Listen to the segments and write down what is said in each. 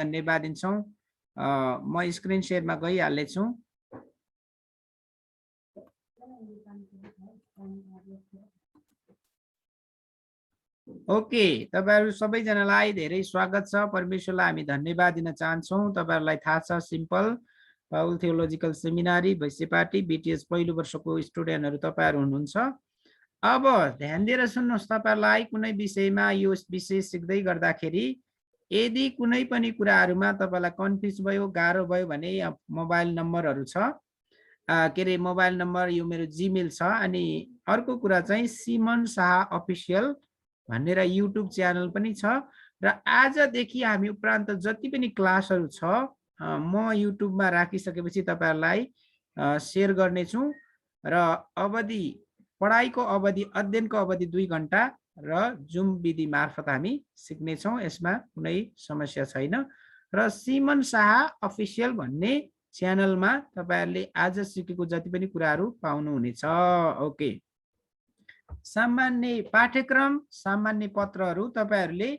धन्यवाद दिन्छौँ। म स्क्रिन शेयरमा गइहाल्नेछु। ओके, तपाईहरु सबैजनालाई धेरै स्वागत छ। परमेश्वरलाई हामी धन्यवाद दिन चाहन्छौँ। तपाईहरुलाई थाहा छ सिम्पल पाउल थियोलोजिकल सेमिनारी भैँसेपाटी बीटीएस पहिलो वर्षको स्टुडेन्टहरु तपाईहरु हुनुहुन्छ। अब ध्यान दिएर सुन्नुहोस्, तपाईहरुलाई कुनै विषयमा यो विषय सिक्दै गर्दाखेरि यदि कुनै पनि कुराहरुमा तपाईलाई कन्फ्युज भयो, गाह्रो भयो भने मोबाइल नम्बरहरु छ, के रे मोबाइल नम्बर यो मेरो जीमेल छ। अनि अर्को कुरा चाहिँ सिमन शाह अफिसियल भनेर युट्युब च्यानल पनि छ। र आजदेखि हामी उपरान्त जति पनि क्लासहरु छ म युट्युबमा राखिसकेपछि तपाईहरुलाई शेयर गर्नेछु। र अवधि पढाइको अवधि अध्ययनको अवधि 2 घण्टा र जुम विधि मार्फत हामी सिक्नेछौँ। यसमा कुनै समस्या छैन। र सिमन शाह अफिसियल भन्ने च्यानलमा तपाईहरुले आज सिकेको जति पनि कुराहरु पाउनुहुनेछ। ओके, सामान्य पाठ्यक्रम सामान्य पत्रहरु तपाईहरुले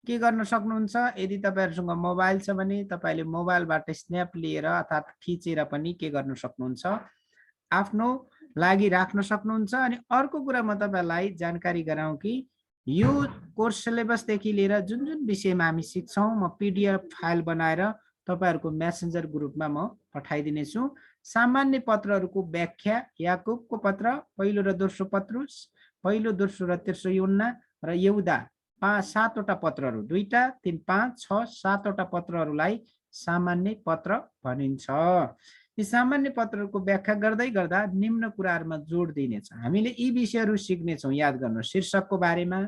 के गर्न सक्नुहुन्छ? यदि तपाईहरुसँग मोबाइल छ भने तपाईले मोबाइलबाट स्न्याप लिएर अर्थात खिचेर पनि के गर्न सक्नुहुन्छ? आफ्नो लागि राख्न सक्नुहुन्छ। अनि अर्को कुरा म तपाईलाई जानकारी गराउँ कि यो कोर्स सिलेबस देखि लिएर जुन जुन विषयमा हामी सिक्छौं म पीडीएफ फाइल बनाएर तपाईहरुको मेसेन्जर ग्रुपमा म पठाइदिनेछु। सामान्य पत्रहरुको व्याख्या याकुबको पत्र पहिलो र दोस्रो पत्रुस, पहिलो दोस्रो र तेस्रो यूहन्ना र यहुदा 7 वटा पत्रहरु 2 टा 3 5 6 7 वटा पत्रहरुलाई सामान्य पत्र भनिन्छ। यी सामान्य पत्रहरुको व्याख्या गर्दै गर्दा निम्न कुराहरुमा जोड दिनेछ। हामीले यी विषयहरु सिक्नेछौं। याद गर्नुहोस्, शीर्षकको बारेमा,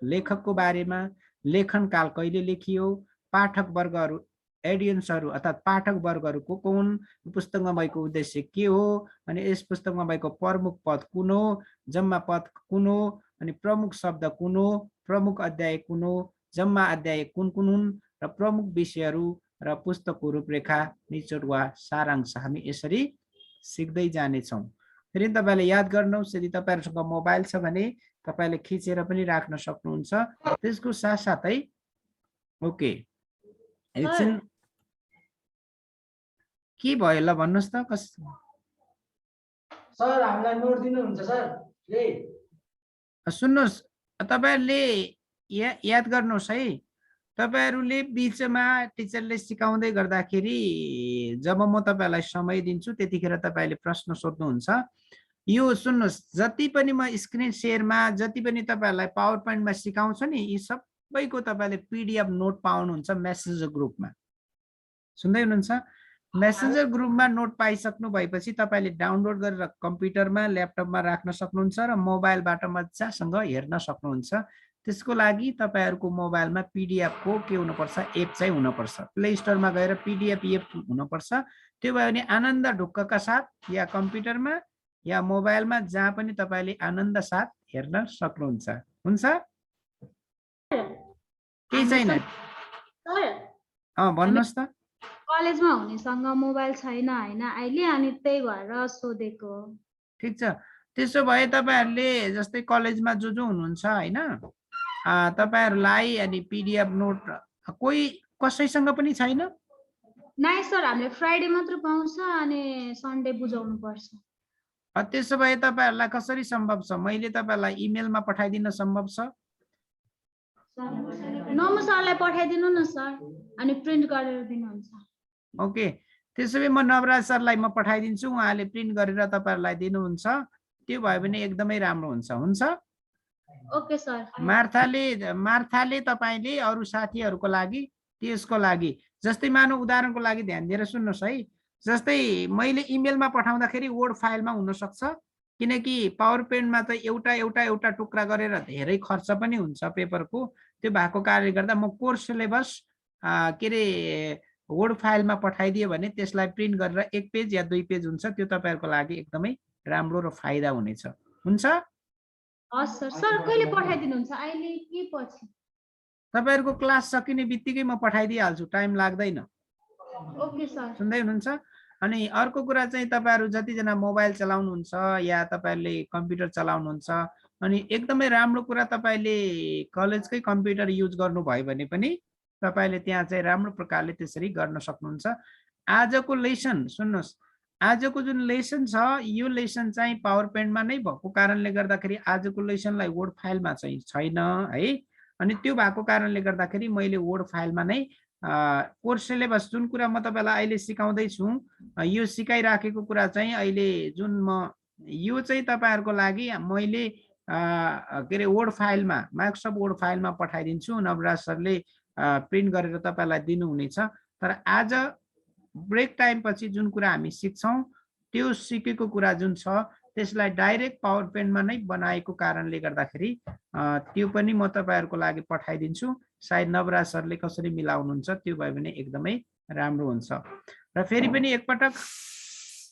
लेखकको बारेमा, लेखन काल कहिले लेखियो, पाठक वर्गहरु एडियन्सहरु अर्थात पाठक वर्गहरुको कुन, पुस्तकमा भएको उद्देश्य के हो, अनि यस पुस्तकमा भएको प्रमुख पद कुन हो, जम्मा पद कुन हो, अनि प्रमुख शब्द कुन हो, प्रमुख अध्याय कुन हो, जम्मा अध्याय कुन कुन हुन्, र प्रमुख विषयहरु र पुस्तकको रूपरेखा निचोड वा सारांश हामी यसरी सिक्दै जानेछौं। फेरि तपाईले याद गर्नुहोस्, यदि तपाईहरुसँग मोबाइल छ भने तपाईले खिचेर पनि राख्न सक्नुहुन्छ। त्यसको साथसाथै ओके, एकछिन के भयो ल भन्नुस् त? सर हामीलाई नोट दिनुहुन्छ सर? सुन्नुहोस्, तपाईहरुले याद गर्नुहोस् है, तपाईहरुले बीचमा टिचरले सिकाउँदै गर्दाखेरि जब म तपाईहरुलाई समय दिन्छु त्यतिखेर तपाईले प्रश्न सोध्नुहुन्छ। यो सुन्नुहोस्, जति पनि म स्क्रिन शेयरमा जति पनि तपाईहरुलाई पावर पोइन्टमा सिकाउँछु नि, यी सबैको तपाईले पीडीएफ नोट पाउनुहुन्छ मेसेन्जर ग्रुपमा। सुन्दै हुनुहुन्छ? मेसेन्जर ग्रुपमा नोट पाइसक्नु भएपछि तपाईले डाउनलोड गरेर कम्प्युटरमा ल्यापटपमा राख्न सक्नुहुन्छ र मोबाइलबाट मजासँग हेर्न सक्नुहुन्छ। त्यसको लागि तपाईहरुको मोबाइलमा पीडीएफ को के हुनुपर्छ? एप चाहिँ हुनुपर्छ। प्ले स्टोरमा गएर पीडीएफ एप हुनुपर्छ। त्यो भयो भने आनन्द ढुक्कका साथ या कम्प्युटरमा या मोबाइलमा जहाँ पनि तपाईले आनन्द साथ हेर्न सक्नुहुन्छ। हुन्छ? के छैन? भन्नुस् त। कलेजमा हुनेसँग मोबाइल छैन हैन अहिले, अनि त्यही भएर सोधेको। ठीक छ, त्यसो भए तपाईहरुले जस्तै कलेजमा जो जो हुनुहुन्छ हैन, तपाईहरुलाई अनि पीडीएफ नोट कोही कसैसँग पनि छैन? नाइ सर, हामीले फ्राइडे मात्र पाउँछ अनि सन्डे बुझाउनु पर्छ। त्यसो भए तपाईहरुलाई कसरी सम्भव छ? मैले तपाईहरुलाई इमेलमा पठाइदिन सम्भव छ? नमु सरलाई पठाइदिनु न सर, अनि प्रिन्ट गरेर दिनुहुन्छ। ओके, त्यसो भए म नवराज सरलाई म पठाइदिन्छु, उहाँले प्रिन्ट गरेर तपाईहरुलाई दिनुहुन्छ। त्यो भयो भने एकदमै राम्रो हुन्छ। हुन्छ? Okay sir. मार्थाले तपाईले अरु साथीहरुको लागि त्यसको लागि जस्तै मानौ उदाहरणको लागि ध्यान दिएर सुन्नुहोस् है, जस्तै मैले इमेलमा पठाउँदाखेरि वर्ड फाइलमा हुन सक्छ, किनकि पावर पोइन्टमा त एउटा टुक्रा गरेर धेरै खर्च पनि हुन्छ पेपरको। त्यो भएको कारणले गर्दा म कोर्स सिलेबस के रे वर्ड फाइलमा पठाइदियो भने त्यसलाई प्रिन्ट गरेर 1 पेज या 2 पेज हुन्छ। त्यो तपाईहरुको लागि एकदमै राम्रो र फाइदा हुनेछ। हुन्छ? हस् सर। सर कहिले पठाइदिनुहुन्छ? अहिले के पछि? तपाईहरुको क्लास सकिने बित्तिकै म पठाइदिइहाल्छु, टाइम लाग्दैन। Okay sir. सुन्दै हुनुहुन्छ? अनि अर्को कुरा चाहिँ तपाईहरु जतिजना मोबाइल चलाउनुहुन्छ या तपाईहरुले कम्प्युटर चलाउनुहुन्छ, अनि एकदमै राम्रो कुरा तपाईले कलेजकै कम्प्युटर युज गर्नु भयो भने पनि तपाईले त्यहाँ चाहिँ राम्रो प्रकारले त्यसरी गर्न सक्नुहुन्छ। आजको लेसन सुन्नुहोस्, आजको जुन लेसन छ यो लेसन चाहिँ पावर पोइन्टमा नै भएको कारणले गर्दाखेरि आजको लेसनलाई वर्ड फाइलमा चाहिँ छैन है। अनि त्यो भएको कारणले गर्दाखेरि मैले वर्ड फाइलमा नै कोर्स सिलेबस जुन कुरा म तपाईलाई अहिले सिकाउँदैछु यो सिकाइराखेको कुरा चाहिँ अहिले जुन म यो चाहिँ तपाईहरुको लागि मैले के अरे वर्ड फाइलमा माइक्रोसफ्ट वर्ड फाइलमा पठाइदिन्छु। नवराज सरले प्रिन्ट गरेर तपाईलाई दिनुहुनेछ। तर आज ब्रेक टाइम पछि जुन कुरा हामी सिक्छौं त्यो सिकेको कुरा जुन छ त्यसलाई डाइरेक्ट पावर पोइन्टमा नै बनाएको कारणले गर्दाखेरि त्यो पनि म तपाईहरुको लागि पठाइदिन्छु। सायद नवराज सरले कसरी मिलाउनुहुन्छ त्यो भयो भने एकदमै राम्रो हुन्छ। र फेरि पनि एकपटक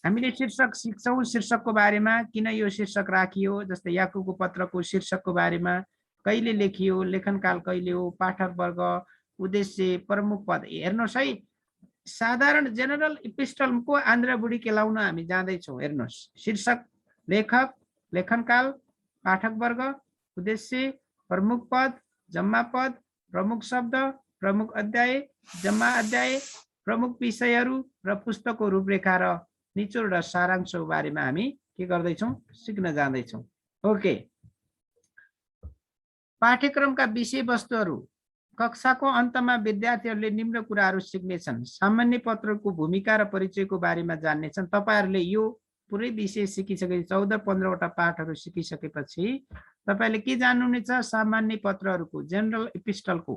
हामीले शीर्षक सिक्छौं, शीर्षकको बारेमा किन यो शीर्षक राखियो, जस्तै याकुबको पत्रको शीर्षकको बारेमा, कहिले लेखियो, लेखनकाल कहिले हो, पाठक वर्ग, उद्देश्य, प्रमुख पद। हेर्नुहोस् है, साधारण जेनरल इपिस्टलको आन्द्रा बुढी केलाउन हामी जाँदैछौँ। हेर्नुहोस्, शीर्षक, लेखक, लेखनकाल, पाठक वर्ग, उद्देश्य, प्रमुख पद, जम्मा पद, प्रमुख शब्द, प्रमुख अध्याय, जम्मा अध्याय, प्रमुख विषयहरू र पुस्तकको रूपरेखा र निचोड र सारांशको बारेमा हामी के गर्दैछौँ, सिक्न जाँदैछौँ। ओके, पाठ्यक्रमका विषयवस्तुहरू कक्षाको अन्तमा विद्यार्थीहरूले निम्न कुराहरू सिक्नेछन्। सामान्य पत्रको भूमिका र परिचयको बारेमा जान्नेछन्। तपाईहरुले यो पुरै विषय सिकिसकेपछि 14-15 वटा पाठहरू सिकिसकेपछि तपाईले के जान्नुहुनेछ, सामान्य पत्रहरूको जेनरल इपिस्टलको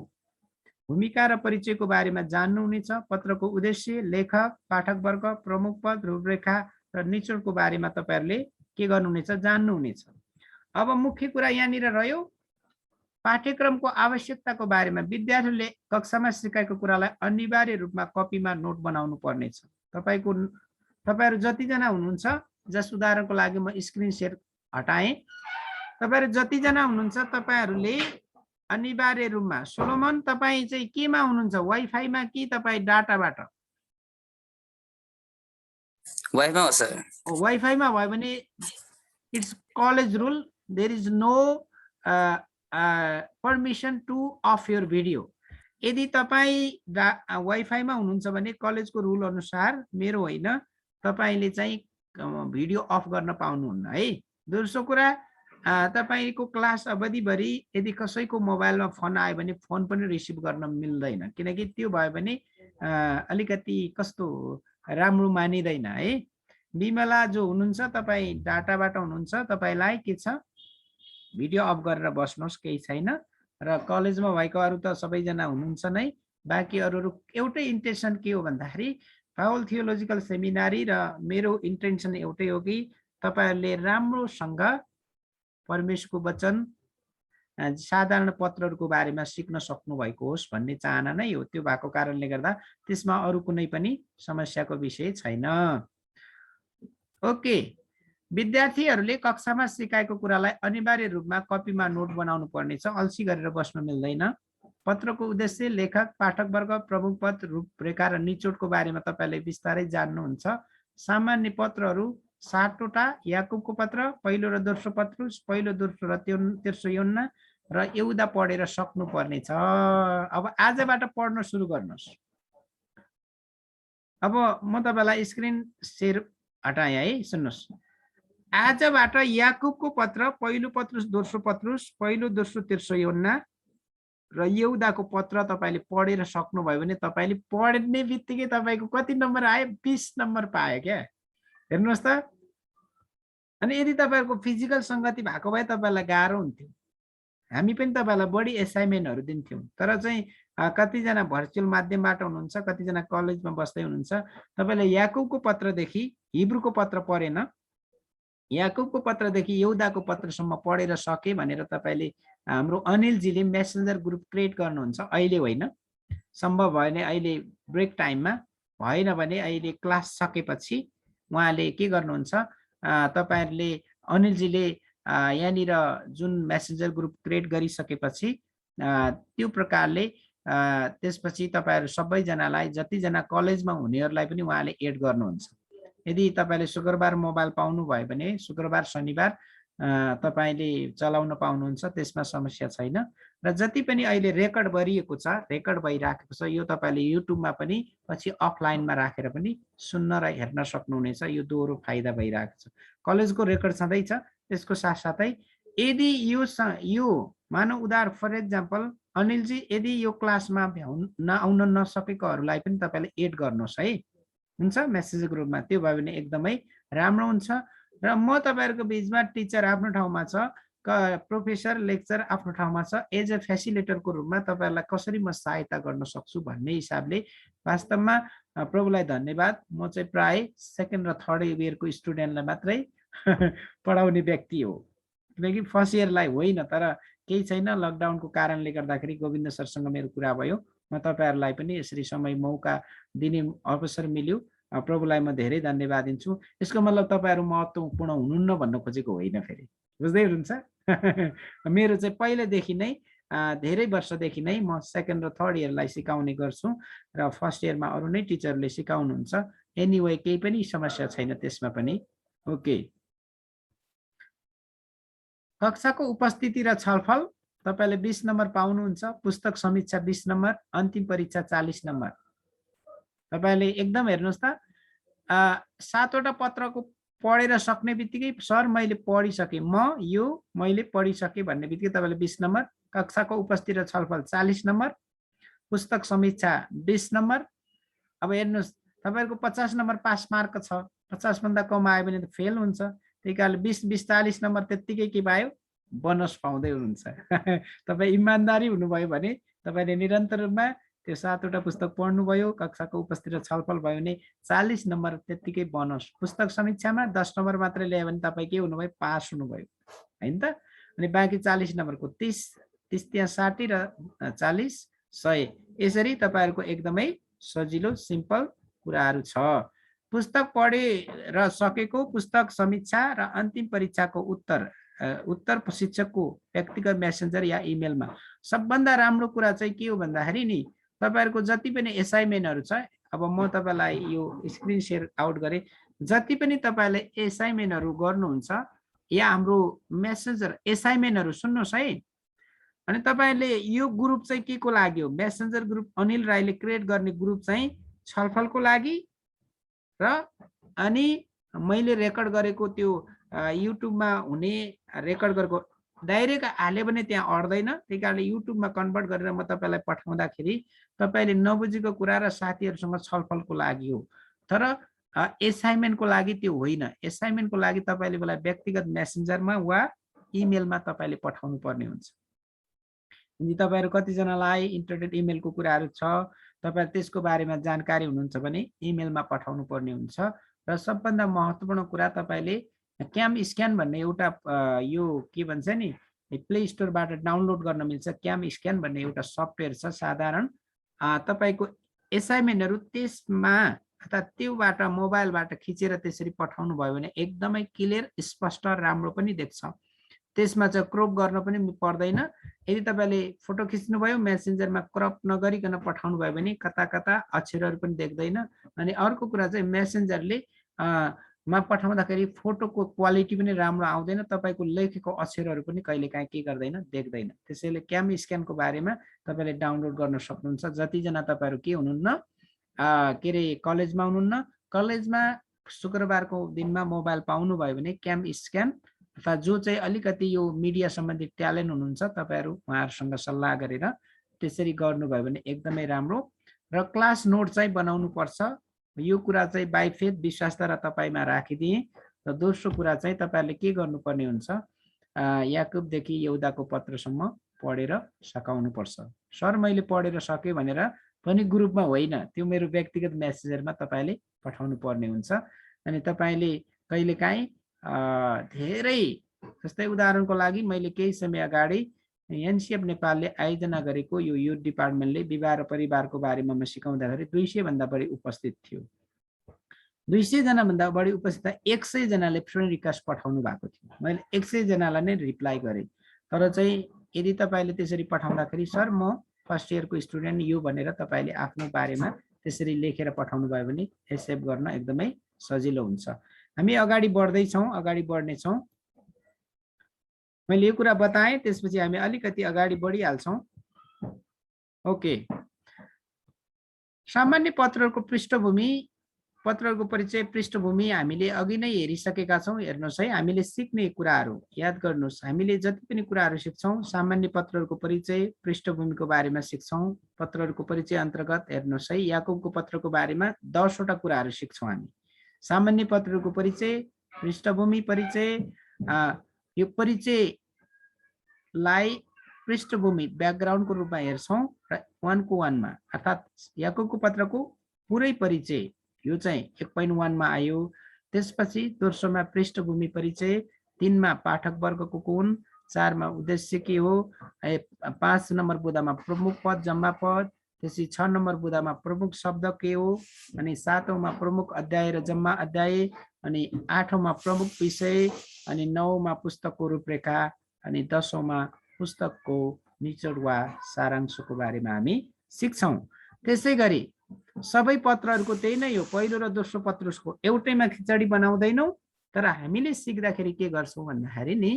भूमिका र परिचयको बारेमा जान्नुहुनेछ। पत्रको उद्देश्य, लेखक, पाठक वर्ग, प्रमुख पद, रूपरेखा र निचोडको बारेमा तपाईहरुले के गर्नुहुनेछ, जान्नुहुनेछ। अब मुख्य कुरा यहाँनिर रह्यो पाठ्यक्रमको आवश्यकताको बारेमा। विद्यार्थीले कक्षामा सिकाएको कुरालाई अनिवार्य रूपमा कपीमा नोट बनाउनु पर्नेछ। तपाईहरु जतिजना हुनुहुन्छ, जस उदाहरणको लागि म स्क्रिन शेयर हटाएँ, तपाईहरु जतिजना हुनुहुन्छ तपाईहरुले अनिवार्य रूपमा, सोलोमन तपाई चाहिँ केमा हुनुहुन्छ, वाइफाईमा कि तपाई डाटाबाट? वाइफाईमा हो सर। वाइफाईमा भयो भने it's college rule, there is no permission to off your video. यदि तपाई वाइफाईमा हुनुहुन्छ भने कलेजको रुल अनुसार, मेरो होइन, तपाईले चाहिँ भिडियो अफ गर्न पाउनुहुन्न है। दोस्रो कुरा, तपाईको क्लास अवधिभरि यदि कसैको मोबाइलमा फोन आयो भने फोन पनि रिसिभ गर्न मिल्दैन, किनकि त्यो भयो भने अलिकति कस्तो राम्रो मानिदैन है। बिमला जो हुनुहुन्छ तपाई डाटाबाट हुनुहुन्छ, तपाईलाई के छ, भिडियो अफ गरेर बस्नुहोस्, केही छैन। र कलेजमा भएको अरु त सबैजना हुनुहुन्छ नै, बाँकी अरूहरू एउटै इन्टेन्सन के हो भन्दाखेरि पावल थियोलोजिकल सेमिनारी र मेरो इन्टेन्सन एउटै हो कि तपाईहरुले राम्रोसँग परमेश्वरको वचन, साधारण पत्रहरूको बारेमा सिक्न सक्नु भएको होस् भन्ने चाहना नै हो। त्यो भएको कारणले गर्दा त्यसमा अरु कुनै पनि समस्याको विषय छैन। ओके, विद्यार्थीहरूले कक्षामा सिकाएको कुरालाई अनिवार्य रूपमा कपीमा नोट बनाउनु पर्नेछ, अल्छी गरेर बस्न मिल्दैन। पत्रको उद्देश्य, लेखक, पाठक वर्ग, प्रमुख पद, रूपरेखा र निचोडको बारेमा तपाईले विस्तारै जान्नुहुन्छ। सामान्य पत्रहरू 7 वटा, याकुबको पत्र, पहिलो र दोस्रो पत्रुस, पहिलो, दोस्रो र तेस्रो यूहन्ना र यहुदा पढेर सक्नु पर्नेछ। अब आजबाट पढ्न सुरु गर्नुहोस्। अब म तपाईलाई स्क्रिन शेयर हटाएँ है, सुन्नुहोस्। आजबाट याकुबको पत्र, पहिलो पत्रुस, दोस्रो पत्रुस, पहिलो, दोस्रो, तेस्रो यूहन्ना र यहुदाको पत्र तपाईले पढेर सक्नुभयो भने तपाईले पढ्ने बित्तिकै तपाईको कति नम्बर आयो, 20 नम्बर पायो क्या। हेर्नुहोस् त। अनि यदि तपाईहरुको फिजिकल संगति भएको भए तपाईलाई गाह्रो हुन्थ्यो, हामी पनि तपाईलाई बढी असाइनमेन्टहरु दिन्थ्यौं। तर चाहिँ कतिजना भर्चुअल माध्यमबाट हुनुहुन्छ, कतिजना कलेजमा बस्दै हुनुहुन्छ, तपाईले याकुबको पत्रदेखि हिब्रूको पत्र पढेन, याकुबको पत्रदेखि यहुदाको पत्रसम्म पढेर सके भनेर तपाईले हाम्रो अनिलजीले मेसेन्जर ग्रुप क्रिएट गर्नुहुन्छ। अहिले होइन, सम्भव भयो भने अहिले ब्रेक टाइममा, भएन भने अहिले क्लास सकेपछि उहाँले के गर्नुहुन्छ, तपाईहरुले अनिलजीले यहाँनिर जुन मेसेन्जर ग्रुप क्रिएट गरिसकेपछि त्यो प्रकारले त्यसपछि तपाईहरु सबैजनालाई, जतिजना कलेजमा हुनेहरूलाई पनि उहाँले एड गर्नुहुन्छ। यदि तपाईले शुक्रबार मोबाइल पाउनु भयो भने शुक्रबार, शनिबार तपाईले चलाउन पाउनुहुन्छ, त्यसमा समस्या छैन। र जति पनि अहिले रेकर्ड गरिएको छ, रेकर्ड भइराखेको छ, यो तपाईले युट्युबमा पनि पछि अफलाइनमा राखेर पनि सुन्न र हेर्न सक्नुहुनेछ। यो दोहोरो फाइदा भइरहेको छ। कलेजको रेकर्ड छँदैछ, त्यसको साथसाथै यदि यो मानव उदाहरण फर एक्जाम्पल अनिलजी, यदि यो क्लासमा आउन नसकेकोहरूलाई पनि तपाईले एड गर्नुहोस् है, हुन्छ मेसेज ग्रुपमा। त्यो भयो भने एकदमै राम्रो हुन्छ। र म तपाईहरुको बीचमा टिचर आफ्नो ठाउँमा छ, प्रोफेसर लेक्चर आफ्नो ठाउँमा छ, एज अ फेसिलिटेटरको रूपमा तपाईहरुलाई कसरी म सहायता गर्न सक्छु भन्ने हिसाबले वास्तवमा प्रभुलाई धन्यवाद। म चाहिँ प्राय सेकेन्ड र थर्ड इयरको स्टुडेन्टलाई मात्रै पढाउने व्यक्ति हो, किनकि फर्स्ट इयरलाई होइन। तर केही छैन, लकडाउनको कारणले गर्दाखेरि गोविन्द सरसँग मेरो कुरा भयो। म तपाईहरुलाई पनि यसरी समय मौका दिने अवसर मिल्यो, प्रभुलाई म धेरै धन्यवाद दिन्छु। यसको मतलब तपाईहरु महत्त्वपूर्ण हुनुहुन्न भन्न खोजेको होइन, फेरि बुझ्दै हुनुहुन्छ। मेरो चाहिँ पहिलेदेखि नै धेरै वर्षदेखि नै म सेकेन्ड र थर्ड इयरलाई सिकाउने गर्छु र फर्स्ट इयरमा अरु नै टिचरले सिकाउनुहुन्छ। एनीवे केही पनि समस्या छैन त्यसमा पनि। ओके, कक्षाको उपस्थिति र छलफल तपाईले 20 नम्बर पाउनुहुन्छ, पुस्तक समीक्षा 20 नम्बर, अन्तिम परीक्षा 40 नम्बर। तपाईले एकदम हेर्नुस् त, 7 वटा पत्रको पढेर सक्ने बित्तिकै सर मैले पढिसके, मैले पढिसके भन्ने बित्तिकै तपाईले 20 नम्बर, कक्षाको उपस्थिति र छलफल 40 नम्बर, पुस्तक समीक्षा 20 नम्बर। अब हेर्नुस्, तपाईहरुको 50 नम्बर पास मार्क छ, 50 भन्दा कम आयो भने त फेल हुन्छ। त्यही कारणले 20 40 नम्बर त्यतिकै के पायो, बोनस पाउँदै हुनुहुन्छ। तपाई इमानदारी हुनुभयो भने तपाईले निरन्तर रूपमा त्यो 7 वटा पुस्तक पढ्नुभयो, कक्षाको उपस्थिति र छलफल भयो भने 40 नम्बर त्यतिकै बोनस। पुस्तक समीक्षामा 10 नम्बर मात्र ल्यायो भने तपाई के हुनुभयो, पास हुनुभयो हैन त। अनि बाँकी 40 नम्बरको 30 त्यहाँ 60 र 40 100, यसरी तपाईहरुको एकदमै सजिलो सिम्पल कुराहरु छ। पुस्तक पढेर सकेको, पुस्तक समीक्षा र अन्तिम परीक्षाको उत्तर शिक्षकको व्यक्तिगत मेसेन्जर या इमेलमा। सबभन्दा राम्रो कुरा चाहिँ के हो भन्दाखेरि नि, तपाईहरुको जति पनि असाइनमेन्टहरु छ, अब म तपाईलाई यो स्क्रिन शेयर आउट गरे, जति पनि तपाईले असाइनमेन्टहरु गर्नुहुन्छ या हाम्रो मेसेन्जर असाइनमेन्टहरु सुन्नुस् है। अनि तपाईले यो ग्रुप चाहिँ के को लागि हो, मेसेन्जर ग्रुप अनिल राईले क्रिएट गर्ने ग्रुप चाहिँ छलफलको लागि र अनि मैले रेकर्ड गरेको त्यो युट्युबमा हुने रेकर्ड गरेको डाइरेक्ट हाल्यो भने त्यहाँ अड्दैन। त्यही कारणले युट्युबमा कन्भर्ट गरेर म तपाईलाई पठाउँदाखेरि तपाईले नबुझेको कुरा र साथीहरुसँग छलफलको लागि हो। तर असाइनमेन्टको लागि त्यो होइन। असाइनमेन्टको लागि तपाईले मलाई व्यक्तिगत मेसेन्जरमा वा इमेलमा तपाईले पठाउनु पर्ने हुन्छ। यदि तपाईहरु कतिजनालाई इन्टरनेट इमेलको कुराहरु छ, तपाईहरु त्यसको बारेमा जानकारी हुनुहुन्छ भने इमेलमा पठाउनु पर्ने हुन्छ। र सबभन्दा महत्त्वपूर्ण कुरा, तपाईले क्याम स्क्यान भन्ने एउटा यो के भन्छ नि, प्ले स्टोरबाट डाउनलोड गर्न मिल्छ। क्याम स्क्यान भन्ने एउटा सफ्टवेयर छ साधारण। तपाईको असाइनमेन्टहरु त्यसमा अथवा त्योबाट मोबाइलबाट खिचेर त्यसरी पठाउनु भयो भने एकदमै क्लियर, स्पष्ट, राम्रो पनि देख्छ। त्यसमा चाहिँ क्रप गर्न पनि पर्दैन। यदि तपाईले फोटो खिच्नुभयो, मेसेन्जरमा क्रप नगरिकन पठाउनु भयो भने कता कता अक्षरहरु पनि देख्दैन। अनि अर्को कुरा चाहिँ मेसेन्जरले मा पठाउँदाखेरि फोटोको क्वालिटी पनि राम्रो आउँदैन, तपाईको लेखेको अक्षरहरु पनि कहिलेकाहीँ के गर्दैन, देख्दैन। त्यसैले क्याम स्क्यानको बारेमा तपाईले डाउनलोड गर्न सक्नुहुन्छ। जति जना तपाईहरु के हुनुहुन्न, के रे कलेजमा हुनुहुन्न, कलेजमा शुक्रबारको दिनमा मोबाइल पाउनु भयो भने क्याम स्क्यान अथवा जो चाहिँ अलिकति यो मिडिया सम्बन्धी ट्यालेन्ट हुनुहुन्छ, तपाईहरु उहाँहरुसँग सल्लाह गरेर त्यसरी गर्नुभयो भने एकदमै राम्रो। र क्लास नोट चाहिँ बनाउनु पर्छ। यो कुरा चाहिँ बाइ फेथ विश्वासद्वारा तपाईमा राखिदिए। र दोस्रो कुरा चाहिँ तपाईहरुले के गर्नुपर्ने हुन्छ, याकुबदेखि यहुदाको पत्रसम्म पढेर सकाउनु पर्छ। सर मैले पढेर सके भनेर पनि ग्रुपमा होइन, त्यो मेरो व्यक्तिगत मेसेन्जरमा तपाईले पठाउनु पर्ने हुन्छ। अनि तपाईले कहिलेकाहीँ धेरै, जस्तै उदाहरणको लागि मैले केही समय अगाडि एनसीएफ नेपालले आयोजना गरेको यो युथ डिपार्टमेन्टले विवाह र परिवारको बारेमा म सिकाउँदाखेरि 200 भन्दा बढी उपस्थित थियो। 200 जना भन्दा बढी उपस्थित, 100 जनाले फ्रेन्ड रिक्वेस्ट पठाउनु भएको थियो। मैले 100 जनालाई नै रिप्लाई गरे। तर चाहिँ यदि तपाईले त्यसरी पठाउँदाखेरि सर म फर्स्ट इयरको स्टुडेन्ट यो भनेर तपाईले आफ्नो बारेमा त्यसरी लेखेर पठाउनु भयो भने एक्सेप्ट गर्न एकदमै सजिलो हुन्छ। हामी अगाडि बढ्दै छौं, अगाडि बढ्ने छौं। मैले यो कुरा बताएँ, त्यसपछि हामी अलिकति अगाडि बढिहाल्छौँ। ओके, सामान्य पत्रहरूको पृष्ठभूमि, पत्रहरूको परिचय, पृष्ठभूमि हामीले अघि नै हेरिसकेका छौँ। हेर्नुहोस् है, हामीले सिक्ने कुराहरू याद गर्नुहोस्। हामीले जति पनि कुराहरू सिक्छौँ, सामान्य पत्रहरूको परिचय, पृष्ठभूमिको बारेमा सिक्छौँ। पत्रहरूको परिचय अन्तर्गत हेर्नुहोस् है, याकुबको पत्रको बारेमा 10 वटा कुराहरू सिक्छौँ हामी। सामान्य पत्रहरूको परिचय, पृष्ठभूमि परिचय, यो परिचयलाई पृष्ठभूमि ब्याकग्राउन्डको रूपमा हेर्छौँ र 1 को 1 मा, अर्थात् याकुबको पत्रको पुरै परिचय यो चाहिँ 1.1 मा आयो। त्यसपछि दोस्रोमा पृष्ठभूमि परिचय, 3 मा पाठक वर्गको गुण, 4 मा उद्देश्य के हो, 5 नम्बर बुँदामा प्रमुख पद जम्मा पद, त्यसपछि 6 नम्बर बुँदामा प्रमुख शब्द के हो, अनि 7औं मा प्रमुख अध्याय र जम्मा अध्याय, अनि 8औं मा प्रमुख विषय, अनि 9औं मा पुस्तकको रूपरेखा, अनि 10औं मा पुस्तकको निचोड वा सारांशको बारेमा हामी सिक्छौँ। त्यसै गरी सबै पत्रहरूको त्यही नै हो, पहिलो र दोस्रो पत्रको एउटैमा खिचडी बनाउँदैनौँ, तर हामीले सिक्दाखेरि के गर्छौँ भन्दाखेरि नि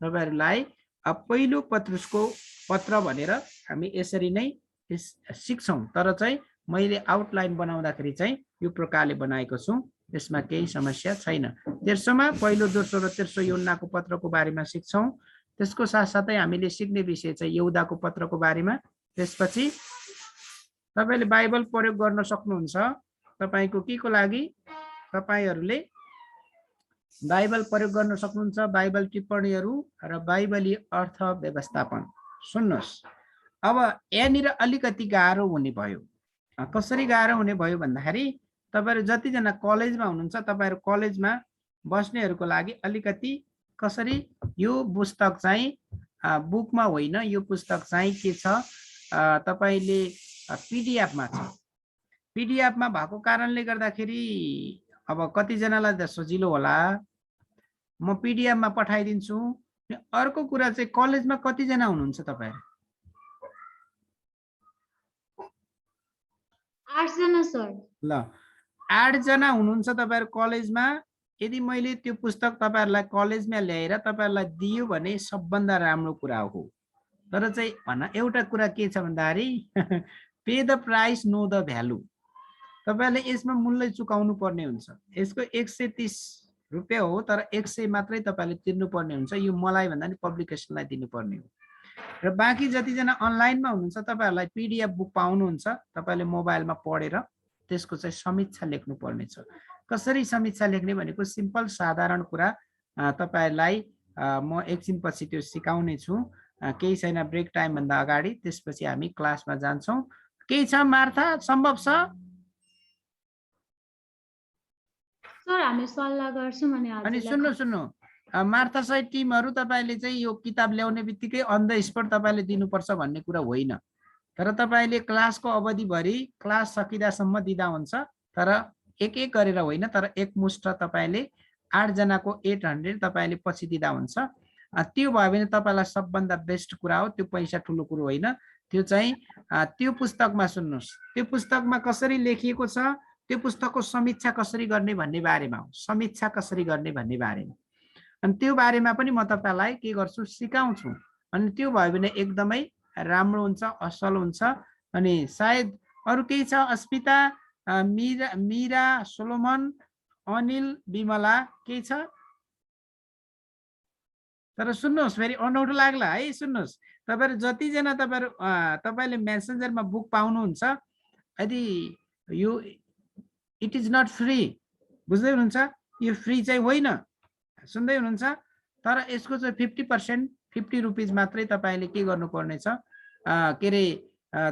तपाईहरुलाई पहिलो पत्रको पत्र भनेर हामी यसरी नै सिक्छौँ। तर चाहिँ मैले आउटलाइन बनाउँदाखेरि चाहिँ यो प्रकारले बनाएको छु, त्यसमा केही समस्या छैन। तेस्रोमा पहिलो, दोस्रो र तेस्रो यूहन्नाको पत्रको बारेमा सिक्छौँ। त्यसको साथसाथै हामीले सिक्ने विषय चाहिँ यहुदाको पत्रको बारेमा। त्यसपछि तपाईले बाइबल प्रयोग गर्न सक्नुहुन्छ। तपाईको के को लागि, तपाईहरुले बाइबल प्रयोग गर्न सक्नुहुन्छ, बाइबल टिप्पणीहरू र बाइबली अर्थ व्यवस्थापन। सुन्नुहोस्, अब यहाँनिर अलिकति गाह्रो हुने भयो। कसरी गाह्रो हुने भयो भन्दाखेरि तपाईहरु जतिजना कलेजमा हुनुहुन्छ, तपाईहरु कलेजमा बस्नेहरूको लागि अलिकति कसरी यो पुस्तक चाहिँ बुकमा होइन, यो पुस्तक चाहिँ के छ, तपाईले पीडीएफमा छ। पीडीएफमा भएको कारणले गर्दाखेरि अब कतिजनालाई त सजिलो होला, म पीडीएफमा पठाइदिन्छु। अर्को कुरा चाहिँ कलेजमा कतिजना हुनुहुन्छ तपाईहरु? 8 जना सर। ल, 8 जना हुनुहुन्छ तपाईहरु कलेजमा। यदि मैले त्यो पुस्तक तपाईहरुलाई कलेजमा ल्याएर तपाईहरुलाई दियो भने सबभन्दा राम्रो कुरा हो। तर चाहिँ एउटा कुरा के छ भन्दाखेरि pay the price know the value. तपाईहरुले यसमा मूल्य चुकाउनु पर्ने हुन्छ। यसको 130 रुपैयाँ हो, तर 100 मात्रै तपाईहरुले तिर्नु पर्ने हुन्छ। यो मलाई भन्दा नि पब्लिकेसनलाई दिनुपर्ने हो। र बाँकी जतिजना अनलाइनमा हुनुहुन्छ तपाईहरुलाई पीडीएफ बुक पाउनुहुन्छ। तपाईले मोबाइलमा पढेर त्यसको चाहिँ समीक्षा लेख्नु पर्ने छ। कसरी समीक्षा लेख्ने भनेको सिम्पल साधारण कुरा तपाईहरुलाई म एकछिन पछि त्यो सिकाउने छु। केही छैन, ब्रेक टाइम भन्दा अगाडि। त्यसपछि हामी क्लासमा जान्छौँ। केही छ मार्था, सम्भव छ? सर हामी सल्लाह गर्छौं अनि अनि सुन्नु मार्था सहित टिमहरु तपाईले चाहिँ यो किताब ल्याउने बित्तिकै अन द स्पट तपाईले दिनुपर्छ भन्ने कुरा होइन। तर तपाईले क्लासको अवधिभरि क्लास सकिदासम्म दिदा हुन्छ। तर एक एक गरेर होइन, तर एकमुष्ट तपाईले 8 जनाको 800 तपाईले पछि दिदा हुन्छ। त्यो भयो भने तपाईलाई सबभन्दा बेस्ट कुरा हो। त्यो पैसा ठुलो कुरो होइन। त्यो चाहिँ त्यो पुस्तकमा सुन्नुस्, त्यो पुस्तकमा कसरी लेखिएको छ, त्यो पुस्तकको समीक्षा कसरी गर्ने भन्ने बारेमा हो। समीक्षा कसरी गर्ने भन्ने बारेमा। अनि त्यो बारेमा पनि म तपाईलाई के गर्छु, सिकाउँछु। अनि त्यो भयो भने एकदमै राम्रो हुन्छ, असल हुन्छ। अनि सायद अरु केही छ? अस्मिता, मीरा, सोलोमन, अनिल, विमला, केही छ? तर सुन्नुहोस्, फेरि अनौठो लाग्ला है। सुन्नुहोस्, तपाईहरु जतिजना तपाईले मेसेन्जरमा बुक पाउनुहुन्छ, यदि यो इट इज नट फ्री, बुझ्दै हुनुहुन्छ? यो फ्री चाहिँ होइन, सुन्दै हुनुहुन्छ? तर यसको चाहिँ 50% 50 रुपीज मात्रै तपाईले के गर्नुपर्ने छ, के रे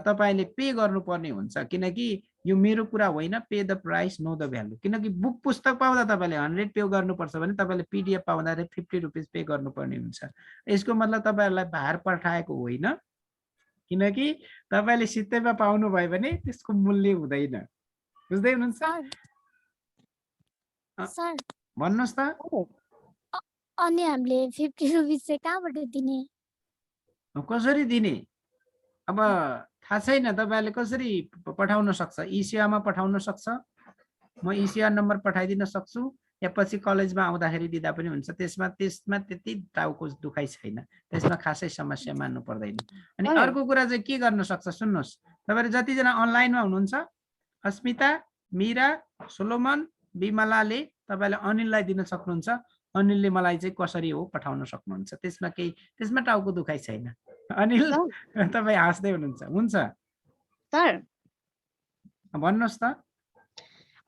तपाईले पे गर्नुपर्ने हुन्छ। किनकि यो मेरो कुरा होइन, pay the price know the value. किनकि बुक पुस्तक पाउँदा तपाईले 100 पे गर्नुपर्छ भने तपाईले पीडीएफ पाउँदा 50 रुपीज पे गर्नुपर्ने हुन्छ। यसको मतलब तपाईहरुलाई भार पठाएको होइन, किनकि तपाईले सित्तैमा पाउनु भयो भने त्यसको मूल्य हुँदैन। बुझ्दै हुनुहुन्छ? सर भन्नुस् त। अनि हामीले 50 रुपीस चाहिँ कहाँबाट दिने? कसरी दिने? अब थाहा छैन तपाईहरुले कसरी पठाउन सक्छ। ई सेवामा पठाउन सक्छ। म ई सेवा नम्बर पठाइदिन सक्छु। या पछि कलेजमा आउँदाखेरि दिँदा पनि हुन्छ। त्यसमा त्यति टाउको दुखाइ छैन, त्यसमा खासै समस्या मान्नु पर्दैन। अनि अर्को कुरा चाहिँ के गर्न सक्छ सुन्नुहोस्, तपाईहरु जतिजना अनलाइनमा हुनुहुन्छ, अस्मिता, मीरा, सोलोमन, बिमलाले तपाईले अनिललाई दिन सक्नुहुन्छ। अनिलले मलाई चाहिँ कसरी हो पठाउन सक्नुहुन्छ। त्यसमा टाउको दुखाइ छैन। अनिल तपाई हाँस्दै हुनुहुन्छ। हुन्छ सर, भन्नुहोस् त।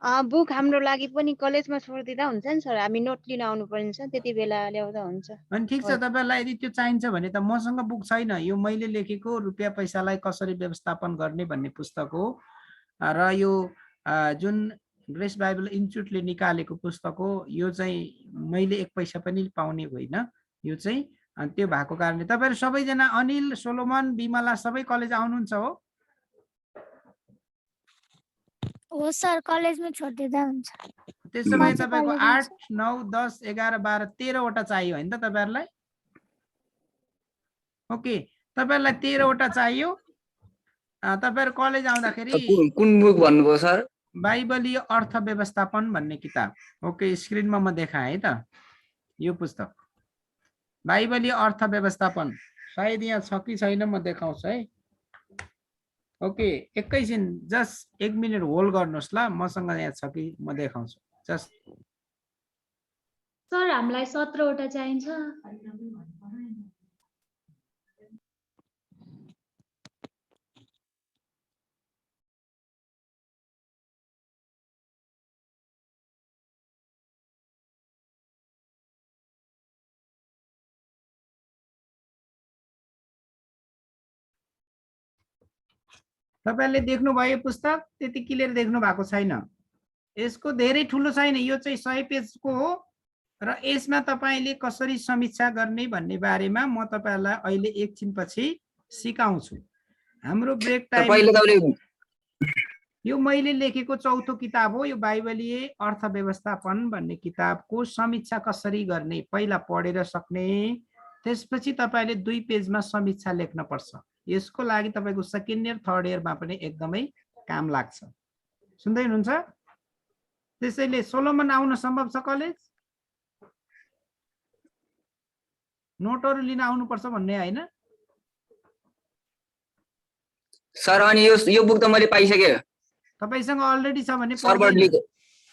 बुक हाम्रो लागि पनि कलेजमा छोडिदिँदा हुन्छ नि सर? हामी नोट लिन आउनु पर्छ, त्यति बेला ल्याउँदा हुन्छ। अनि ठिक छ, तपाईलाई यदि त्यो चाहिन्छ भने त मसँग बुक छैन। यो मैले लेखेको रुपैयाँ पैसालाई कसरी व्यवस्थापन गर्ने भन्ने पुस्तक हो र यो जुन ग्रेस बाइबल इन्स्टिट्युटले निकालेको पुस्तक हो। यो चाहिँ मैले एक पैसा पनि पाउने होइन। यो चाहिँ त्यो भएको कारणले तपाईहरु सबैजना अनिल, सोलोमन, बिमला सबै कलेज आउनुहुन्छ हो? हो सर, कलेजमा छोडिदिँदा हुन्छ। त्यसो भए तपाईको 8, 9, 10, 11, 12, 13 वटा चाहियो हैन त तपाईहरुलाई? ओके, तपाईहरुलाई 13 वटा चाहियो। तपाईहरु कलेज आउँदाखेरि कुन बुक भन्नुभयो सर? बाइबलीय अर्थ व्यवस्थापन भन्ने किताब। ओके, स्क्रिनमा म देखाएँ है त यो पुस्तक बाइबलीय अर्थ व्यवस्थापन। सायद यहाँ छ कि छैन म देखाउँछु है। ओके, एकैछिन जस्ट 1 मिनेट होल्ड गर्नुहोस् ल। मसँग यहाँ छ कि म देखाउँछु जस्ट। सर हामीलाई 17 वटा चाहिन्छ। तपाईले देख्नुभयो पुस्तक? त्यति क्लियर देख्नु भएको छैन? यसको धेरै ठुलो छैन, यो चाहिँ 100 पेजको हो र यसमा तपाईले कसरी समीक्षा गर्ने भन्ने बारेमा म तपाईहरुलाई अहिले एकछिन पछि सिकाउँछु। हाम्रो ब्रेक टाइम यो मैले लेखेको चौथो किताब हो। यो बाइबलीय अर्थ व्यवस्थापन भन्ने किताबको समीक्षा कसरी गर्ने पहिला पढेर सक्ने, त्यसपछि तपाईले 2 पेजमा समीक्षा लेख्न पर्छ। यसको लागि तपाईको सेकेन्ड इयर थर्ड इयरमा पनि एकदमै काम लाग्छ। सुन्दै हुनुहुन्छ? त्यसैले सोलोमन आउन सम्भव छ कलेज? नोटहरु लिन आउनु पर्छ भन्ने हैन? सर अनि यो बुक त मैले पाइसके। तपाईसँग अलरेडी छ भने server link.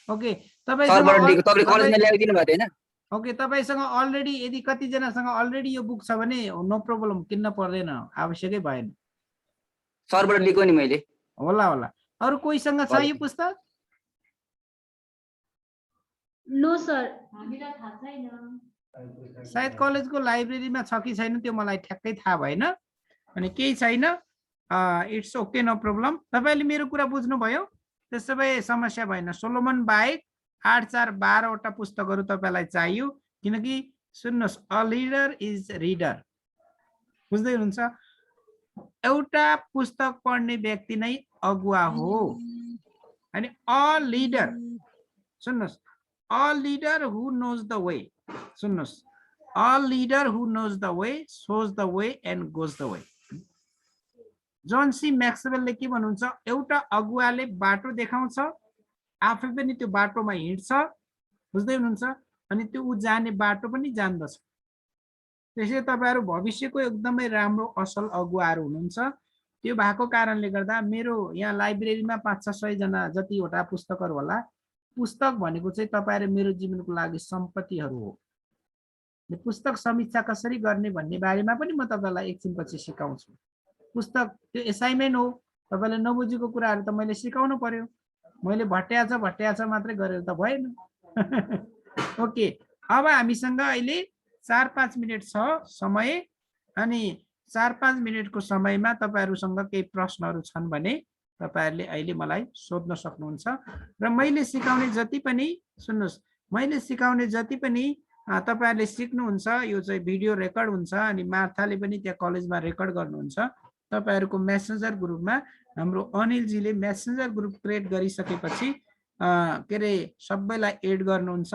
Okay, server link तपाईले कलेजमा ल्याइदिनु भएको हैन? ओके, तपाईसँग अलरेडी यदि कति जनासँग अलरेडी यो बुक छ भने नो प्रब्लम, किन्न पर्दैन, आवश्यकै भएन। सर्भर लिक हो नि मैले। होला। अरु कोहीसँग छ यो पुस्तक? नो सर, हामीलाई थाहा छैन। सायद कलेजको लाइब्रेरीमा छ कि छैन त्यो मलाई ठ्याक्कै थाहा भएन। अनि केही छैन, इट्स ओके, नो प्रब्लम। तपाईले मेरो कुरा बुझ्नुभयो? त्यसो भए समस्या भएन। सोलोमन बाहेक 8, 4, 12 वटा पुस्तकहरु तपाईलाई चाहियो। किनकि सुन्नुहोस्, अ लिडर इज रिडर। बुझ्दै हुनुहुन्छ? एउटा पुस्तक पढ्ने व्यक्ति नै अगुवा हो। अनि अ लिडर, सुन्नुहोस्, a leader who knows the way. सुन्नुहोस्, a leader who knows the way shows the way and goes the way. John C मैक्सवेलले के भन्नुहुन्छ? एउटा अगुवाले बाटो देखाउँछ, आफै पनि त्यो बाटोमा हिँड्छ। बुझ्दै हुनुहुन्छ? अनि त्यो उ जाने बाटो पनि जान्दछ। त्यसैले तपाईहरु भविष्यको एकदमै राम्रो असल अगुवाहरु हुनुहुन्छ। त्यो भएको कारणले गर्दा मेरो यहाँ लाइब्रेरीमा 500-600 जना जतिवटा पुस्तकहरु होला। पुस्तक भनेको चाहिँ तपाईहरु मेरो जीवनको लागि सम्पत्तिहरु हो। पुस्तक समीक्षा कसरी गर्ने भन्ने बारेमा पनि म तपाईलाई एकछिन पछि सिकाउँछु। पुस्तक त्यो असाइनमेन्ट हो। तपाईले नबुझेको कुराहरु त मैले सिकाउनु पर्यो। मैले भट्याछ मात्रै गरेर त भएन। ओके, अब हामीसँग अहिले 4-5 मिनेट छ समय। अनि 4-5 मिनेटको समयमा तपाईहरुसँग केही प्रश्नहरु छन् भने तपाईहरुले अहिले मलाई सोध्न सक्नुहुन्छ। र मैले सिकाउने जति पनि सुन्नुस्, मैले सिकाउने जति पनि तपाईहरुले सिक्नुहुन्छ यो चाहिँ भिडियो रेकर्ड हुन्छ। अनि मार्थाले पनि त्यहाँ कलेजमा रेकर्ड गर्नुहुन्छ। तपाईहरुको मेसेन्जर ग्रुपमा हाम्रो अनिलजीले मेसेन्जर ग्रुप क्रिएट गरिसकेपछि के रे सबैलाई एड गर्नुहुन्छ,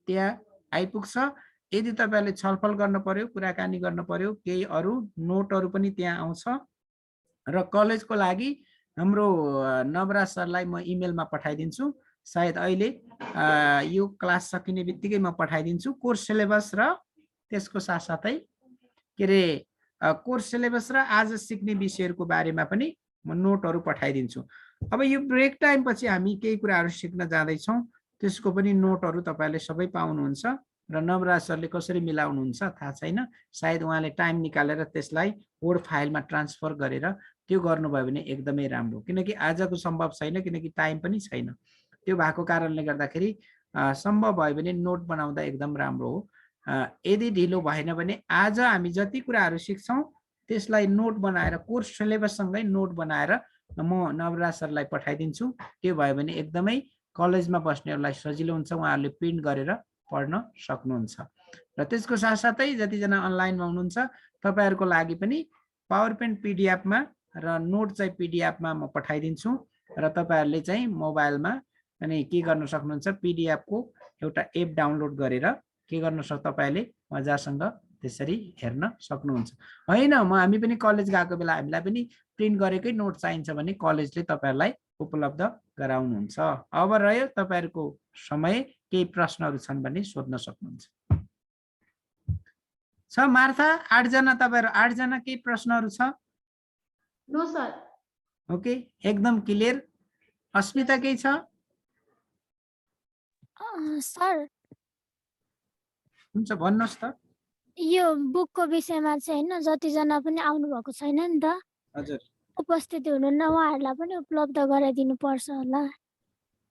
त्यहाँ आइपुग्छ। यदि तपाईहरुले छलफल गर्न पर्यो, कुराकानी गर्न पर्यो, केही अरु नोटहरु पनि त्यहाँ आउँछ। र कलेजको लागि हाम्रो नवराज सरलाई म इमेलमा पठाइदिन्छु। सायद अहिले यो क्लास सकिने बित्तिकै म पठाइदिन्छु कोर्स सिलेबस र त्यसको साथसाथै के रे कोर्स सिलेबस र आज सिक्ने विषयहरूको बारेमा पनि म नोटहरू पठाइदिन्छु। अब यो ब्रेक टाइम पछि हामी केही कुराहरू सिक्न जाँदैछौँ, त्यसको पनि नोटहरू तपाईँले सबै पाउनुहुन्छ र नवराज सरले कसरी मिलाउनुहुन्छ थाहा छैन, सायद उहाँले टाइम निकालेर त्यसलाई वर्ड फाइलमा ट्रान्सफर गरेर त्यो गर्नुभयो भने एकदमै राम्रो, किनकि आजको सम्भव छैन, किनकि टाइम पनि छैन। त्यो भएको कारणले गर्दाखेरि सम्भव भयो भने नोट बनाउँदा एकदम राम्रो हो। यदि ढिलो भएन भने आज हामी जति कुराहरू सिक्छौँ त्यसलाई नोट बनाएर कोर्स सिलेबससँगै नोट बनाएर म नवराज सरलाई पठाइदिन्छु। त्यो भयो भने एकदमै कलेजमा बस्नेहरूलाई सजिलो हुन्छ, उहाँहरूले प्रिन्ट गरेर पढ्न सक्नुहुन्छ। र त्यसको साथसाथै जतिजना अनलाइनमा हुनुहुन्छ तपाईँहरूको लागि पनि पावर पोइन्ट पिडिएफमा र नोट चाहिँ पिडिएफमा म पठाइदिन्छु र तपाईँहरूले चाहिँ मोबाइलमा अनि के गर्न सक्नुहुन्छ, पिडिएफको एउटा एप डाउनलोड गरेर के गर्न तपाईँले मजासँग त्यसरी हेर्न सक्नुहुन्छ। होइन हामी पनि कलेज गएको बेला हामीलाई पनि प्रिन्ट गरेकै नोट चाहिन्छ भने कलेजले तपाईँहरूलाई उपलब्ध गराउनुहुन्छ। अब रह्यो तपाईँहरूको समय, केही प्रश्नहरू छन् भने सोध्न सक्नुहुन्छ। छ मार्था 8 जना, तपाईँहरू 8 जना केही प्रश्नहरू छ? No sir. ओके, एकदम क्लियर। अस्मिता केही छ? सर हुन्छ भन्नुहोस् त। यो बुकको विषयमा चाहिँ होइन जतिजना पनि आउनु भएको छैन नि त, हजुर, उपस्थिति हुनुहुन्न, उहाँहरूलाई पनि उपलब्ध गराइदिनु पर्छ होला।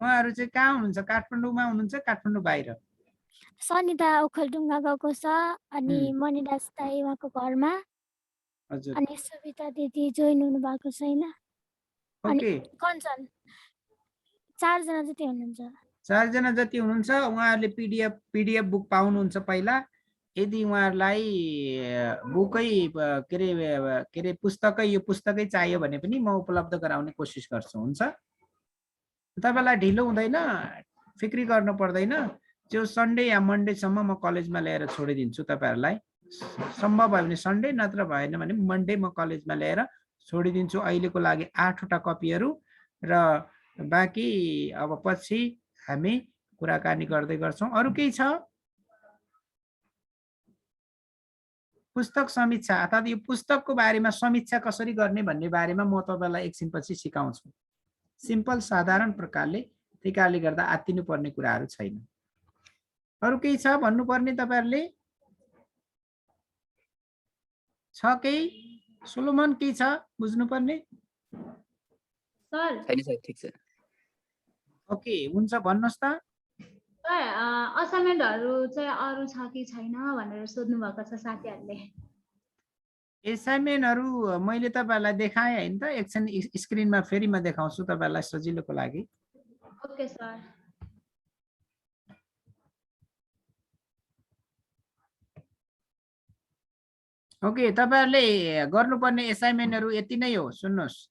उहाँहरू चाहिँ कहाँ हुनुहुन्छ? काठमाडौँमा हुनुहुन्छ, काठमाडौँ बाहिर? सनिता ओखलढुङ्गा गएको छ, अनि मणिराज दाई उहाँको घरमा, हजुर, अनि सुविता दिदी जोइन हुनु भएको छैन, अनि ओके। कञ्चन, 4 जना जति हुनुहुन्छ। 4 जना जति हुनुहुन्छ। उहाँहरूले पिडिएफ बुक पाउनुहुन्छ पहिला। यदि उहाँहरूलाई बुकै के अरे पुस्तकै यो पुस्तकै चाहियो भने पनि म उपलब्ध गराउने कोसिस गर्छु। हुन्छ, तपाईँलाई ढिलो हुँदैन, फिक्री गर्नु पर्दैन। जो सन्डे या मन्डेसम्म म कलेजमा ल्याएर छोडिदिन्छु तपाईँहरूलाई। सम्भव भयो भने सन्डे, नत्र भएन भने मन्डे म कलेजमा ल्याएर छोडिदिन्छु। अहिलेको लागि 8वटा कपीहरू र बाँकी अब पछि हामी कुराकानी गर्दै गर्छौँ। अरू केही छ? पुस्तक समीक्षा अर्थात् यो पुस्तकको बारेमा समीक्षा कसरी गर्ने भन्ने बारेमा म तपाईँलाई एकछिनपछि सिकाउँछु, सिम्पल साधारण प्रकारले। त्यही कारणले गर्दा आत्तिनु पर्ने कुराहरू छैन। अरू केही छ भन्नुपर्ने तपाईँहरूले? छ केही? सोलोमन केही छ बुझ्नुपर्ने? सर छैन सर, ठिक छ। ओके, हुन्छ भन्नुहोस् त। सर असाइनमेन्टहरू चाहिँ अरू छ कि छैन भनेर सोध्नु भएको छ साथीहरूले। एसाइनमेन्टहरू मैले तपाईँहरूलाई देखाएँ होइन त, एकछिन स्क्रिनमा फेरि म देखाउँछु तपाईँहरूलाई सजिलोको लागि। Okay sir. ओके, तपाईँहरूले गर्नुपर्ने एसाइनमेन्टहरू यति नै हो। सुन्नुहोस्,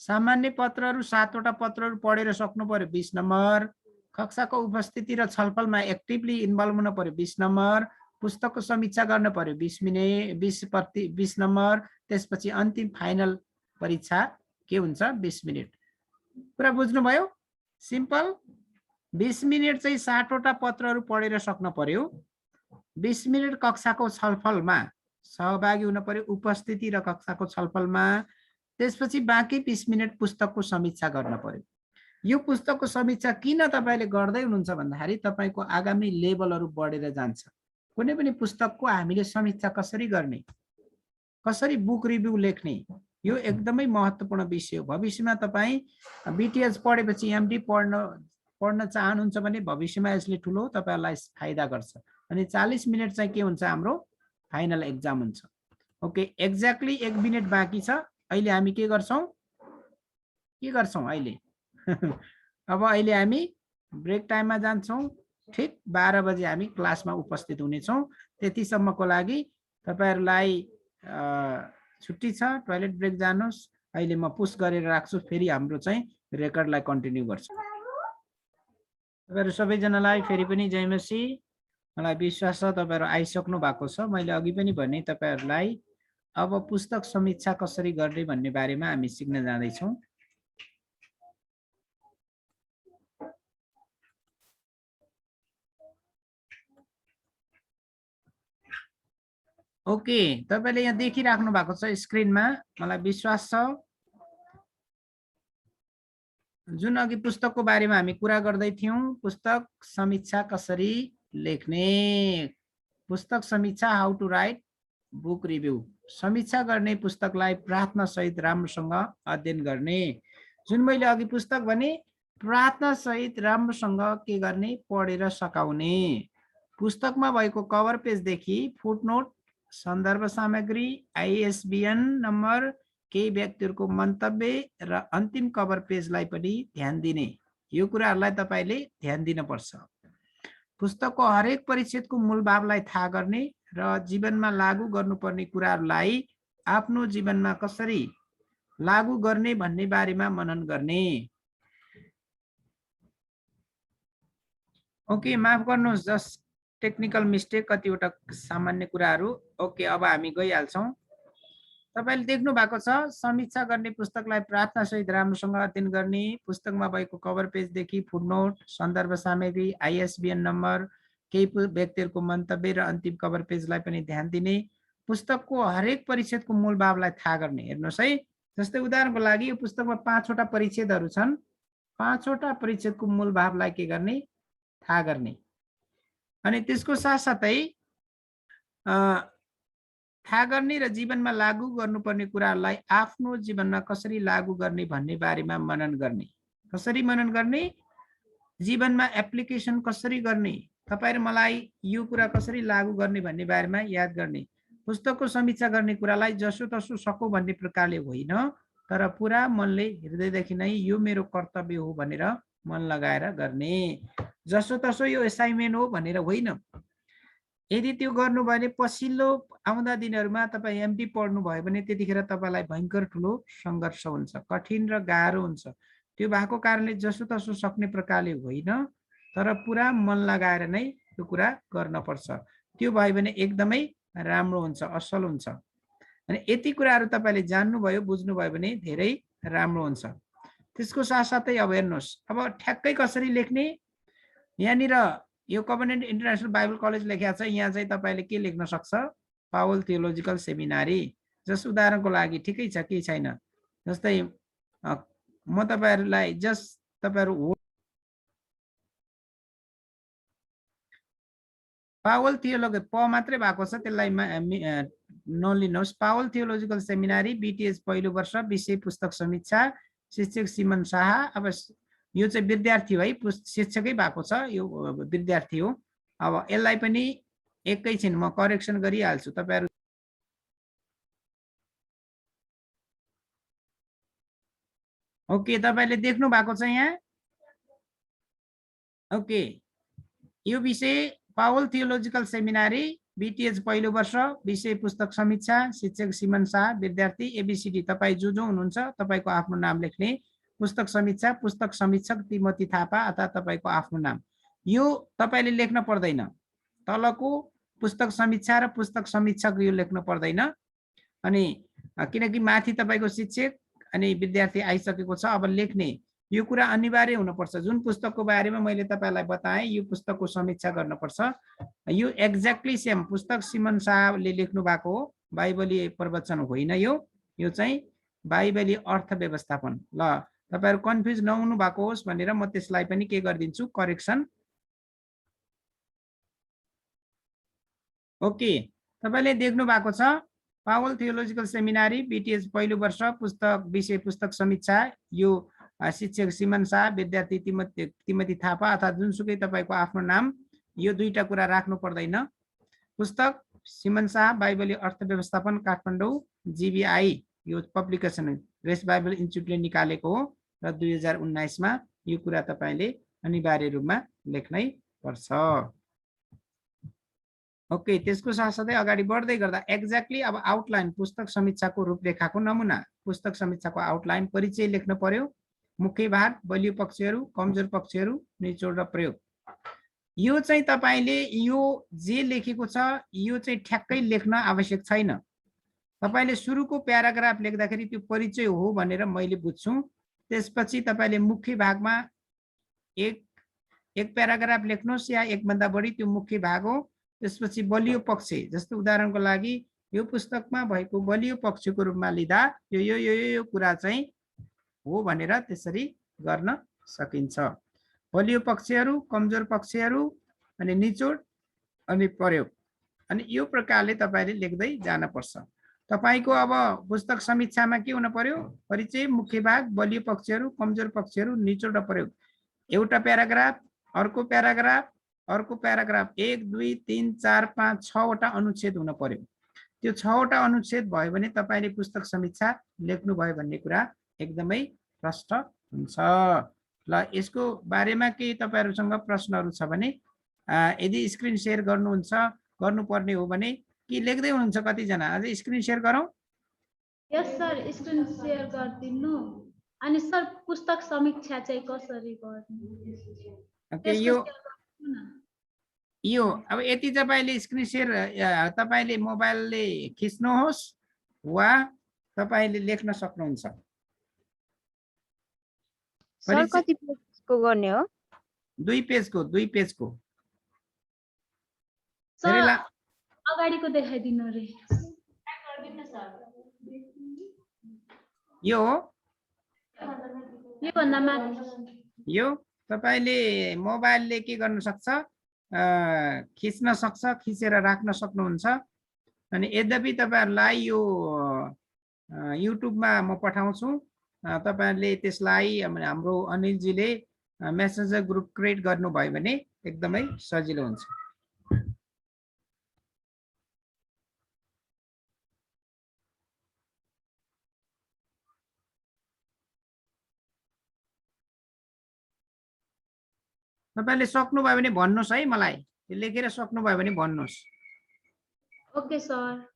सामान्य पत्रहरू 7वटा पत्रहरू पढेर सक्नु पर्यो 20 नम्बर। कक्षाको उपस्थिति र छलफलमा एक्टिभली इन्भल्भ हुनु पर्यो 20 नम्बर। पुस्तकको समीक्षा गर्नु पर्यो 20 मिनेट 20 नम्बर। त्यसपछि अन्तिम फाइनल परीक्षा के हुन्छ 20 मिनेट। कुरा बुझ्नुभयो? सिम्पल। 20 मिनेट चाहिँ 7वटा पत्रहरू पढेर सक्नु पर्यो। 20 मिनेट कक्षाको छलफलमा सहभागी हुन पर्यो, उपस्थिति र कक्षाको छलफलमा। त्यसपछि बाँकी 20 मिनेट पुस्तकको समीक्षा गर्न पर्यो। यो पुस्तकको समीक्षा किन तपाईँले गर्दै हुनुहुन्छ भन्दाखेरि तपाईँको आगामी लेभलहरू बढेर जान्छ। कुनै पनि पुस्तकको हामीले समीक्षा कसरी गर्ने, कसरी बुक रिभ्यू लेख्ने, यो एकदमै महत्त्वपूर्ण विषय हो। भविष्यमा तपाईँ बिटिएच पढेपछि एमडी पढ्न चाहनुहुन्छ भने भविष्यमा यसले ठुलो तपाईँहरूलाई फाइदा गर्छ। अनि 40 मिनेट चाहिँ के हुन्छ, हाम्रो फाइनल एक्जाम हुन्छ। ओके, एक्ज्याक्टली 1 मिनेट बाँकी छ। अहिले हामी के गर्छौँ अहिले अब अहिले हामी ब्रेक टाइममा जान्छौँ। ठिक 12 बजे हामी क्लासमा उपस्थित हुनेछौँ। त्यतिसम्मको लागि तपाईँहरूलाई छुट्टी छ, टोयलेट ब्रेक जानुहोस्। अहिले म पुस्ट गरेर राख्छु, फेरि हाम्रो चाहिँ रेकर्डलाई कन्टिन्यू गर्छु। तपाईँहरू सबैजनालाई फेरि पनि जय मसी। मलाई विश्वास छ तपाईँहरू आइसक्नु भएको छ। मैले अघि पनि भने तपाईँहरूलाई अब पुस्तक समीक्षा कसरी गर्ने भन्ने बारेमा हामी सिक्न जाँदैछौँ। ओके, तपाईले यहाँ देखिराख्नु भएको छ स्क्रिनमा, मलाई विश्वास छ। जुन अघि पुस्तकको बारेमा हामी कुरा गर्दै थियौं, पुस्तक समीक्षा कसरी लेख्ने, पुस्तक समीक्षा, how to write book review. समीक्षा गर्ने पुस्तकलाई प्रार्थना सहित राम्रोसँग अध्ययन गर्ने। जुन मैले अघि पुस्तक भने प्रार्थना सहित राम्रोसँग के गर्ने, पढेर सकाउने। पुस्तकमा भएको कभर पेजदेखि फुटनोट, सन्दर्भ सामग्री, आइएसबीएन नम्बर, केही व्यक्तिहरूको मन्तव्य र अन्तिम कभर पेजलाई पनि ध्यान दिने। यो कुराहरूलाई तपाईले ध्यान दिनुपर्छ। पुस्तकको हरेक परिच्छेदको मूल भावलाई थाहा गर्ने र जीवनमा लागू गर्नुपर्ने कुराहरूलाई आफ्नो जीवनमा कसरी लागू गर्ने भन्ने बारेमा मनन गर्ने। ओके, माफ गर्नुहोस्, जस्ट टेक्निकल मिस्टेक, कतिवटा सामान्य कुराहरू। ओके, अब हामी गइहाल्छौँ। तपाईले देख्नु भएको छ समीक्षा गर्ने पुस्तकलाई प्रार्थना सहित राम्रोसँग अध्ययन गर्ने। पुस्तकमा भएको कभर पेजदेखि फुटनोट, सन्दर्भ सामग्री, आइएसबीएन नम्बर, केही व्यक्तिहरूको मन्तव्य र अन्तिम कभर पेजलाई पनि ध्यान दिने। पुस्तकको हरेक परिच्छेदको मूल भावलाई थाहा गर्ने। हेर्नुहोस् है, जस्तै उदाहरणको लागि यो पुस्तकमा 5 वटा परिच्छेदहरू छन्। 5 वटा परिच्छेदको मूल भावलाई के गर्ने, थाहा गर्ने। अनि त्यसको साथसाथै थाहा गर्ने र जीवनमा लागू गर्नुपर्ने कुराहरूलाई आफ्नो जीवनमा कसरी लागू गर्ने भन्ने बारेमा मनन गर्ने। कसरी मनन गर्ने, जीवनमा एप्लिकेसन कसरी गर्ने, तपाईँ र मलाई यो कुरा कसरी लागू गर्ने भन्ने बारेमा याद गर्ने। पुस्तकको समीक्षा गर्ने कुरालाई जसो तसो सकौँ भन्ने प्रकारले होइन, तर पुरा मनले, हृदयदेखि नै यो मेरो कर्तव्य हो भनेर मन लगाएर गर्ने। जसो तसो यो असाइनमेन्ट हो भनेर होइन। यदि त्यो गर्नुभयो भने पछिल्लो आउँदा दिनहरूमा तपाईँ एमडी पढ्नुभयो भने त्यतिखेर तपाईँलाई भयङ्कर ठुलो सङ्घर्ष हुन्छ, कठिन र गाह्रो हुन्छ। त्यो भएको कारणले जसो तसो सक्ने प्रकारले होइन, तर पुरा मन लगाएर नै त्यो कुरा गर्नुपर्छ। त्यो भयो भने एकदमै राम्रो हुन्छ, असल हुन्छ। अनि यति कुराहरू तपाईँले जान्नुभयो, बुझ्नुभयो भने धेरै राम्रो हुन्छ। त्यसको साथसाथै अब हेर्नुहोस्, अब ठ्याक्कै कसरी लेख्ने। यहाँनिर यो कभनेन्ट इन्टरनेसनल बाइबल कलेज लेखेको छ, यहाँ चाहिँ तपाईँले के लेख्न सक्छ, पावल थियोलोजिकल सेमिनारी। जस उदाहरणको लागि ठिकै छ, केही छैन। जस्तै म तपाईँहरूलाई जस्ट तपाईँहरू हो पावल थियोलोजी प मात्रै भएको छ, त्यसलाई नलिनुहोस्। पावल थियोलोजिकल सेमिनारी, बीटीएस पहिलो वर्ष, विषय पुस्तक समीक्षा, शिक्षक सिमन शाह। अब यो चाहिँ विद्यार्थी है, शिक्षकै भएको छ, यो विद्यार्थी हो। अब यसलाई पनि एकैछिन म करेक्सन गरिहाल्छु। तपाईहरु ओके, तपाईले देख्नु भएको छ यहाँ। ओके, यो विषय पावल थियोलोजिकल सेमिनारी, बीटीएच पहिलो वर्ष, विषय पुस्तक समीक्षा, शिक्षक सिमन शाह, विद्यार्थी एबीसीडी। तपाईं जो हुनुहुन्छ तपाईको आफ्नो नाम लेख्ने। पुस्तक समीक्षा, पुस्तक समीक्षक तिमोथी थापा अथवा तपाईको आफ्नो नाम। यो तपाईले लेख्न पर्दैन, तलको पुस्तक समीक्षा र पुस्तक समीक्षक यो लेख्न पर्दैन। अनि किनकि माथि तपाईको शिक्षक अनि विद्यार्थी आइसकेको छ, अब लेख्ने यो कुरा अनिवार्य हुनुपर्छ। जुन पुस्तकको बारेमा मैले तपाईलाई बताएँ, यो पुस्तकको समीक्षा गर्नुपर्छ। यो एक्ज्याक्टली सेम पुस्तक सिमन शाहले लेख्नु भएको हो, बाइबलीय प्रवचन होइन यो चाहिँ बाइबलीय अर्थ व्यवस्थापन। ल, तपाईहरु कन्फ्युज नहुनु भएको होस् भनेर म त्यसलाई पनि के गरिदिन्छु, करेक्सन। ओके, तपाईले देख्नु भएको छ पावल थियोलोजिकल सेमिनारी, बीटीएस पहिलो वर्ष, पुस्तक विषय पुस्तक समीक्षा, यो शिक्षक सिमन शाह, विद्यार्थी तिमोथी थापा अथवा जुनसुकै तपाईको आफ्नो नाम। यो दुईटा कुरा राख्नु पर्दैन। पुस्तक सिमन शाह, बाइबलीय अर्थ व्यवस्थापन, काठमाडौँ, जीबीआई, यो पब्लिकेसन ग्रेस बाइबल इन्स्टिट्युटले निकालेको हो र 2019 मा यो कुरा तपाईले अनिवार्य रूपमा लेख्नै पर्छ। ओके, त्यसको साथसाथै अगाडि बढ्दै गर्दा एक्ज्याक्टली अब आउटलाइन, पुस्तक समीक्षाको रूपरेखाको नमुना, पुस्तक समीक्षाको आउटलाइन, परिचय लेख्न पर्यो, मुख्य भाग, बलियो पक्षहरू, कमजोर पक्षहरू, निचोड र प्रयोग। यो चाहिँ तपाईले यो जे लेखेको छ यो चाहिँ ठ्याक्कै लेख्न आवश्यक छैन। तपाईले सुरुको प्याराग्राफ लेख्दाखेरि त्यो परिचय हो भनेर मैले बुझ्छु। त्यसपछि तपाईले मुख्य भागमा एक प्याराग्राफ लेख्नुहोस् या एक भन्दा बढी, त्यो मुख्य भाग हो। त्यसपछि बलियो पक्ष, जस्तो उदाहरणको लागि यो पुस्तकमा भएको बलियो पक्षको रूपमा लिँदा यो कुरा चाहिँ हो भनेर त्यसरी गर्न सकिन्छ। बलियो पक्षहरू, कमजोर पक्षहरू, अनि निचोड अनि प्रयोग, अनि यो प्रकारले तपाईले लेख्दै जान पर्छ। तपाईको अब पुस्तक समीक्षामा के हुन पर्यो? परिचय, मुख्य भाग, बलियो पक्षहरू, कमजोर पक्षहरू, निचोड र प्रयोग। एउटा प्याराग्राफ, अर्को प्याराग्राफ, अर्को प्याराग्राफ, 1 2 3 4 5 6 वटा अनुच्छेद हुन पर्यो। त्यो 6 वटा अनुच्छेद भयो भने तपाईले पुस्तक समीक्षा लेख्नु भयो भन्ने कुरा एकदमै प्रष्ट हुन्छ। ल यसको बारेमा केही तपाईहरुसँग प्रश्नहरु छ भने यदि स्क्रिन शेयर गर्नुपर्ने हो भने के लेख्दै हुनुहुन्छ कतिजना? अझै स्क्रिन शेयर गरौँ? यस सर, स्क्रिन शेयर गरिदिनु। अनि सर पुस्तक समीक्षा चाहिँ कसरी गर्ने? ओके, यो अब यति तपाईले स्क्रिन शेयर तपाईले मोबाइलले खिच्नुहोस् वा तपाईले लेख्न सक्नुहुन्छ। सर कति पेजको गर्ने हो? 2 पेजको। सर अगाडिको देखाइदिनु रे। यो भन्दा माथि यो तपाईले मोबाइलले के गर्न सक्छ? खिच्न सक्छ, खिचेर राख्न सक्नुहुन्छ। अनि यद्यपि तपाईहरुलाई यो युट्युबमा म पठाउँछु, तपाईहरुले त्यसलाई हाम्रो अनिलजीले मेसेन्जर ग्रुप क्रिएट गर्नुभयो भने एकदमै सजिलो हुन्छ। तपाईले सक्नुभयो भने भन्नुहोस् है मलाई, लेखेर सक्नुभयो भने भन्नुहोस्। Okay sir.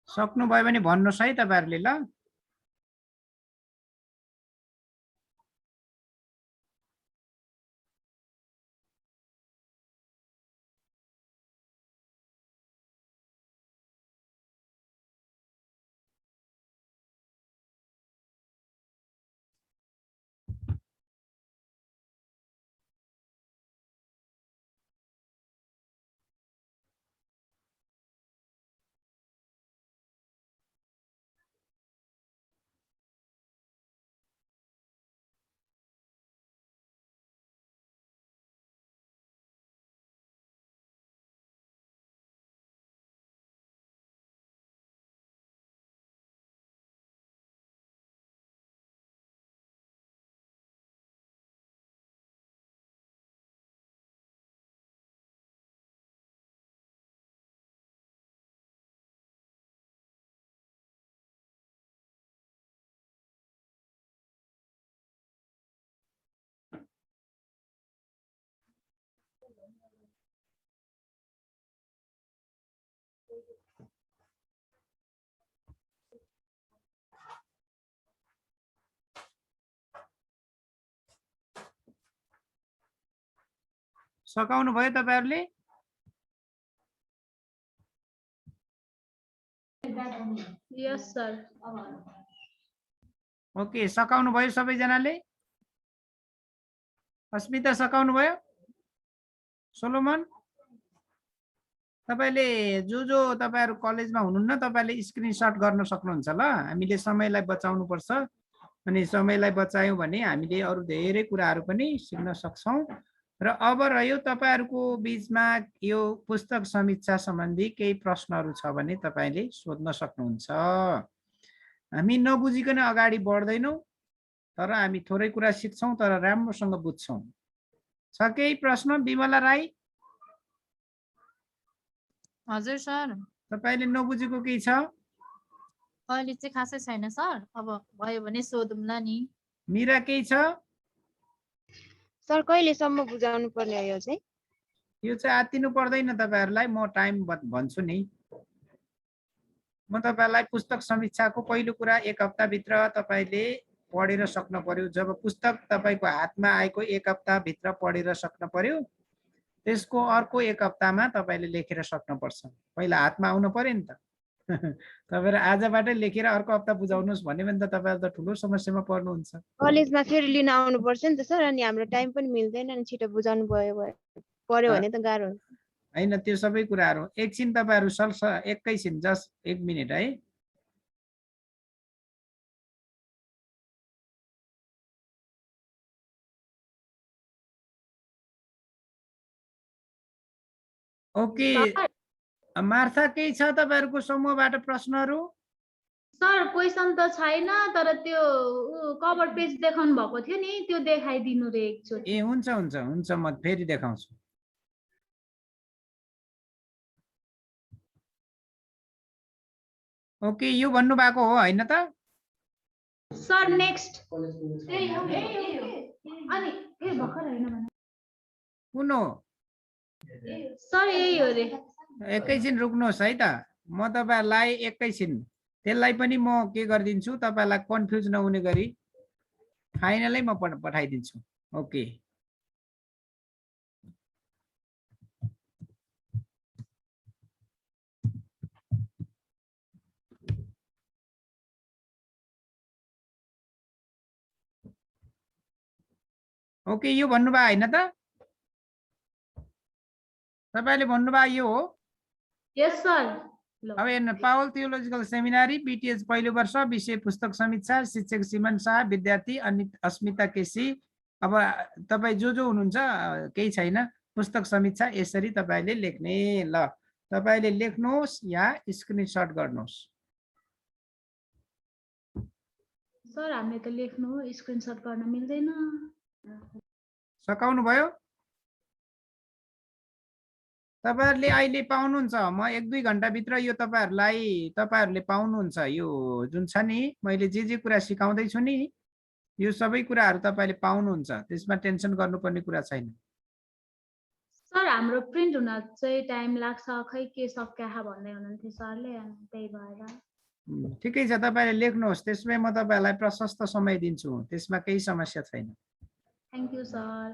सक्नुभयो भने भन्नुहोस् है तपाईहरुले। ल सकाउनु भयो तपाईहरुले? यस सर। ओके, सकाउनु भयो सबैजनाले? अस्मिता सकाउनु भयो? सोलोमन तपाईले जो तपाईहरु कलेजमा हुनुहुन्न तपाईले स्क्रिनशट गर्न सक्नुहुन्छ। ल हामीले समयलाई बचाउनु पर्छ, अनि समयलाई बचायौं भने हामीले अरु धेरै कुराहरु पनि सिक्न सक्छौं। र अब रह्यो तपाईहरुको बीचमा यो पुस्तक समीक्षा सम्बन्धी केही प्रश्नहरु छ भने तपाईले सोध्न सक्नुहुन्छ। हामी नबुझिकन अगाडि बढ्दैनौं, तर हामी थोरै कुरा सिक्छौँ तर राम्रोसँग बुझ्छौँ। छ केही प्रश्न विमला राई? हजुर सर, तपाईले नबुझेको केही छ? अहिले चाहिँ खासै छैन सर, अब भयो भने सोधौँला नि। मीरा केही छ? सर कहिलेसम्म बुझाउनु पर्ने हो यो चाहिँ? यो चाहिँ आत्तिनु पर्दैन तपाईहरुलाई, म टाइम भन्छु नि। म तपाईहरुलाई पुस्तक समीक्षाको पहिलो कुरा 1 हप्ताभित्र तपाईले पढेर सक्न पर्यो। जब पुस्तक तपाईको हातमा आएको 1 हप्ताभित्र पढेर सक्न पर्यो, त्यसको अर्को 1 हप्तामा तपाईले लेखेर सक्नुपर्छ। पहिला हातमा आउनु पर्यो नि त। तपाईहरु आजबाटै लेखेर अर्को हप्ता बुझाउनुस् भन्यो भने त तपाईहरु त ठुलो समस्यामा पर्नुहुन्छ। कलेजमा फेरि लिन आउनुपर्छ नि त सर, अनि हाम्रो टाइम पनि मिल्दैन, अनि छिटो बुझाउनु पर्यो भने त गाह्रो हुन्छ। हैन त्यो सबै कुराहरु एकछिन तपाईहरु एकैछिन जस्ट 1 मिनेट है। ओके मार्था केही छ तपाईहरुको समूहबाट प्रश्नहरु? सर क्वेसन त छैन, तर त्यो कभर पेज देखाउनु भएको थियो नि, त्यो देखाइदिनु रे एकचोटि। ए हुन्छ हुन्छ हुन्छ, म फेरि देखाउँछु। ओके यो भन्नु भएको हो हैन त? सर नेक्स्ट अनि ए भर्खर हैन भने कुन हो? सर यही हो रे। एकैछिन रुक्नुहोस् है त, म तपाईहरुलाई एकैछिन त्यसलाई पनि म के गरिदिन्छु, तपाईहरुलाई कन्फ्युज नहुने गरी फाइनलै म पठाइदिन्छु। ओके ओके यो भन्नुभयो हैन त? तपाईले भन्नुभयो यो हो? यस सर। अब हेर्नु, पावल थियोलोजिकल सेमिनारी बीटीएच पहिलो वर्ष, विषय पुस्तक समीक्षा, शिक्षक सिमन शाह, विद्यार्थी अस्मिता केसी। अब तपाई जो हुनुहुन्छ केही छैन, पुस्तक समीक्षा यसरी तपाईले लेख्ने। ल तपाईले लेख्नुहोस् या स्क्रिनशट गर्नुहोस्। सर हामीले त लेख्नु हो, स्क्रिनशट गर्न मिल्दैन। सकाउनु भयो? तपाईहरुले अहिले पाउनुहुन्छ, म 1-2 घण्टा भित्र यो तपाईहरुले पाउनुहुन्छ। यो जुन छ नि मैले जे कुरा सिकाउँदै छु नि, यो सबै कुराहरु तपाईले पाउनुहुन्छ, त्यसमा टेन्सन गर्नुपर्ने कुरा छैन। सर हाम्रो प्रिन्ट हुन चाहिँ टाइम लाग्छ, खै के सक्या भन्दै हुनुहुन्थ्यो सरले, अनि त्यही भएर। ठिकै छ, तपाईले लेख्नुहोस्, त्यसमै म तपाईहरुलाई प्रशस्त समय दिन्छु, त्यसमा केही समस्या छैन। Thank you sir.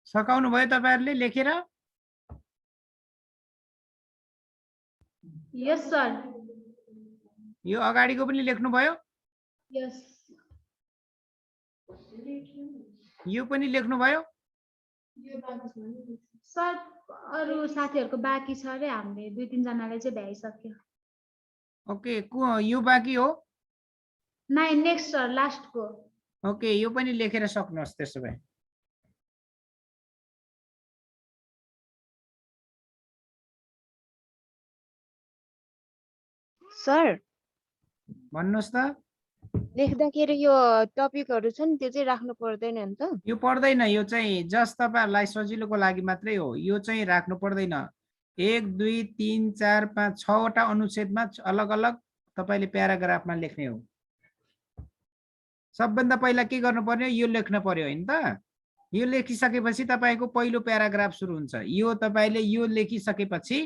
सकाउनु भयो तपाईहरुले लेखेर? यस सर। यो अगाडिको पनि लेख्नु भयो? यस यो पनि लेख्नु भयो? सर अरु साथीहरुको बाँकी छ रे, हामीले 2-3 जनाले चाहिँ भ्याइसक्यो। ओके यो बाँकी हो? नाइ नेक्स्ट सर, लास्टको। ओके यो पनि लेखेर सक्नुहोस् त्यसो भए। सर भन्नुहोस् त। लेख्दाखेरि यो टपिकहरू छ नि त्यो चाहिँ राख्नु पर्दैन नि त? यो पर्दैन, यो चाहिँ जस्ट तपाईँहरूलाई सजिलोको लागि मात्रै हो, यो चाहिँ राख्नु पर्दैन। 1 2 3 4 5 6 वटा अनुच्छेदमा अलग अलग तपाईँले प्याराग्राफमा लेख्ने हो। सबभन्दा पहिला के गर्नु पर्यो, यो लेख्न पर्यो हैन त। यो लेखिसकेपछि तपाईँको पहिलो प्याराग्राफ सुरु हुन्छ। यो तपाईँले यो लेखिसकेपछि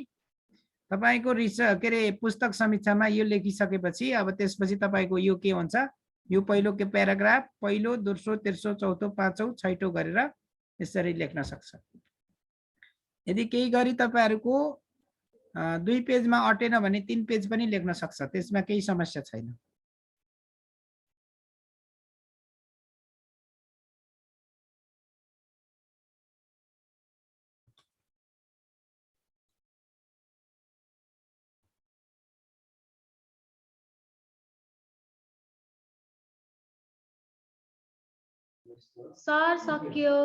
तपाईँको के अरे पुस्तक समीक्षामा यो लेखिसकेपछि अब त्यसपछि तपाईँको यो के हुन्छ, यो पहिलो के प्याराग्राफ पहिलो दोस्रो तेस्रो चौथो पाँचौं छैटौं गरेर यसरी लेख्न सक्छ। यदि केही गरी तपाईँहरूको 2 पेजमा अटेन भने 3 पेज पनि लेख्न सक्छ, त्यसमा केही समस्या छैन। सर सक्यो।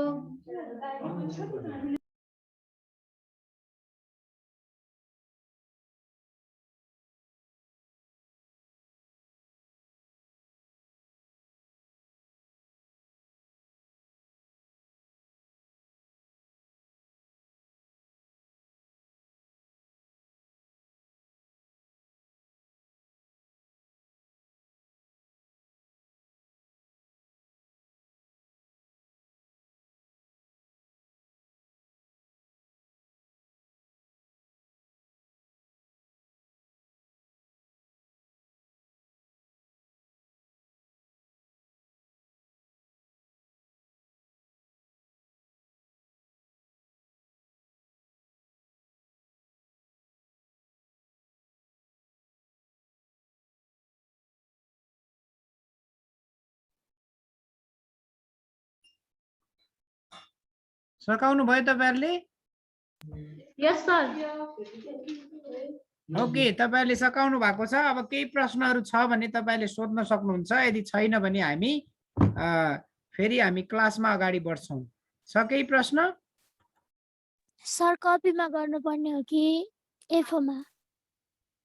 सकाउनु भयो तपाईहरुले? यस सर। ओके, तपाईहरुले सकाउनु भएको छ। अब केही प्रश्नहरु छ भने तपाईले सोध्न सक्नुहुन्छ। यदि छैन भने हामी फेरि हामी क्लासमा अगाडि बढ्छौं। छ केही प्रश्न? सर कपीमा गर्नुपर्ने हो कि A4 मा?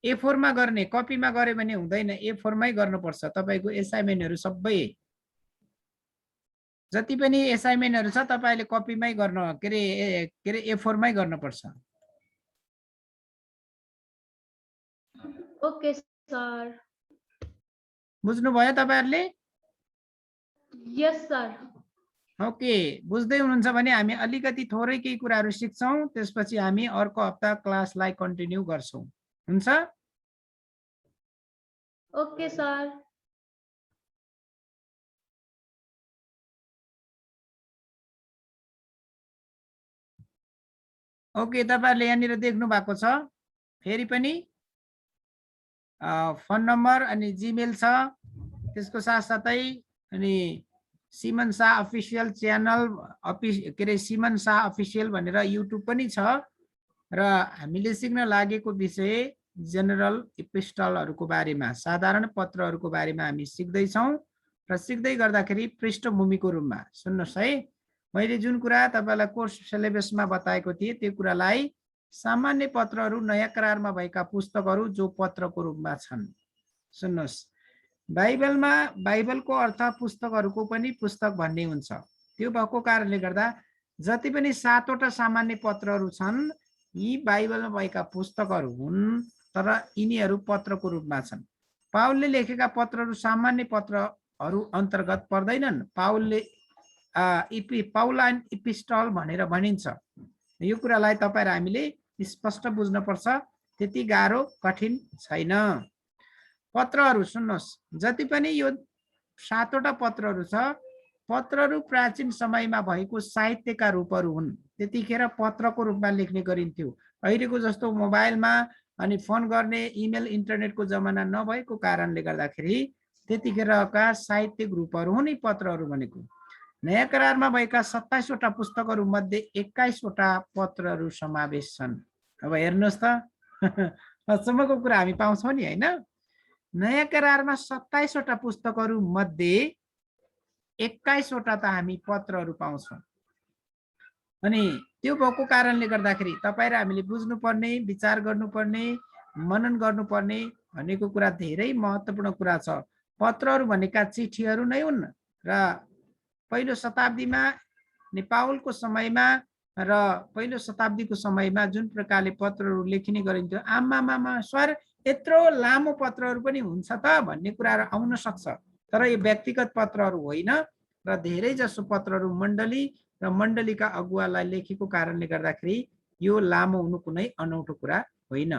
A4 मा गर्ने, कपीमा गरे भने हुँदैन, A4 मै गर्नुपर्छ। तपाईको असाइनमेन्टहरु सबै जति पनि असाइनमेन्टहरु छ तपाईले कपीमै गर्न के रे A4 मै गर्नुपर्छ। Okay sir. बुझ्नु भयो तपाईहरुले? यस सर। ओके, बुझ्दै हुनुहुन्छ भने हामी अलिकति थोरै केही कुराहरु सिक्छौं, त्यसपछि हामी अर्को हप्ता क्लासलाई कन्टिन्यू गर्छौं। हुन्छ? Okay sir. ओके, तपाईहरुले यहाँनिर देख्नु भएको छ। फेरि पनि फोन नम्बर अनि जीमेल छ। त्यसको साथसाथै अनि सिमन शाह अफिसियल च्यानल के रे सिमन शाह अफिसियल भनेर युट्युब पनि छ। र हामीले सिक्न लागेको विषय जनरल इपिस्टलहरुको बारेमा, साधारण पत्रहरुको बारेमा हामी सिक्दै छौं र सिक्दै गर्दाखेरि पृष्ठभूमिको रूपमा सुन्नुस् है। मैले जुन कुरा तपाईलाई कोर्स सिलेबसमा बताएको थिए त्यो कुरालाई सामान्य पत्रहरु, नयाँ करारमा भएका पुस्तकहरु जो पत्रको रूपमा छन्। सुन्नुस्, बाइबलमा बाइबलको अर्थ पुस्तकहरुको पनि पुस्तक भन्ने हुन्छ। त्यो भएको कारणले गर्दा जति पनि 7 वटा सामान्य पत्रहरु छन् यी बाइबलमा भएका पुस्तकहरु हुन्, तर यिनीहरु पत्रको रूपमा छन्। पाउलले लेखेका पत्रहरु सामान्य पत्रहरु अन्तर्गत पर्दैनन्। पाउलाइन इपिस्टल भनेर भनिन्छ। यो कुरालाई तपाईहरु हामीले स्पष्ट बुझ्न पर्छ, त्यति गाह्रो कठिन छैन। पत्रहरु सुन्नुस्, जति पनि यो 7 वटा पत्रहरु छ, पत्रहरु प्राचीन समयमा भएको साहित्यका रूपहरु हुन्। त्यतिखेर पत्रको रूपमा लेख्ने गरिन्थ्यो। अहिलेको जस्तो मोबाइलमा अनि फोन गर्ने इमेल इन्टरनेटको जमाना नभएको कारणले गर्दाखेरि त्यतिखेरका साहित्यिक रूपहरु हुन् यी पत्रहरु भनेको। नयाँ करारमा भएका 27 वटा पुस्तकहरु मध्ये 21 वटा पत्रहरु समावेश छन्। अब हेर्नुस् त, अचम्मको कुरा हामी पाउँछौं नि हैन? नयाँ करारमा 27 वटा पुस्तकहरु मध्ये 21 वटा त हामी पत्रहरु पाउँछौं। अनि त्यो भएको कारणले गर्दाखेरि तपाई र हामीले बुझ्नुपर्ने, विचार गर्नुपर्ने, मनन गर्नुपर्ने भनेको कुरा धेरै महत्त्वपूर्ण कुरा छ। पत्रहरू भनेका चिठीहरू नै हुन् र पहिलो शताब्दीमा पाउलको समयमा र पहिलो शताब्दीको समयमा जुन प्रकारले पत्रहरू लेखिने गरिन्थ्यो आमामामा सर यत्रो लामो पत्रहरू पनि हुन्छ त भन्ने कुराहरू आउन सक्छ। तर यो व्यक्तिगत पत्रहरू होइन र धेरै जसो पत्रहरू मण्डली र मण्डलीका अगुवालाई लेखेको कारणले गर्दाखेरि यो लामो हुनु कुनै अनौठो कुरा होइन।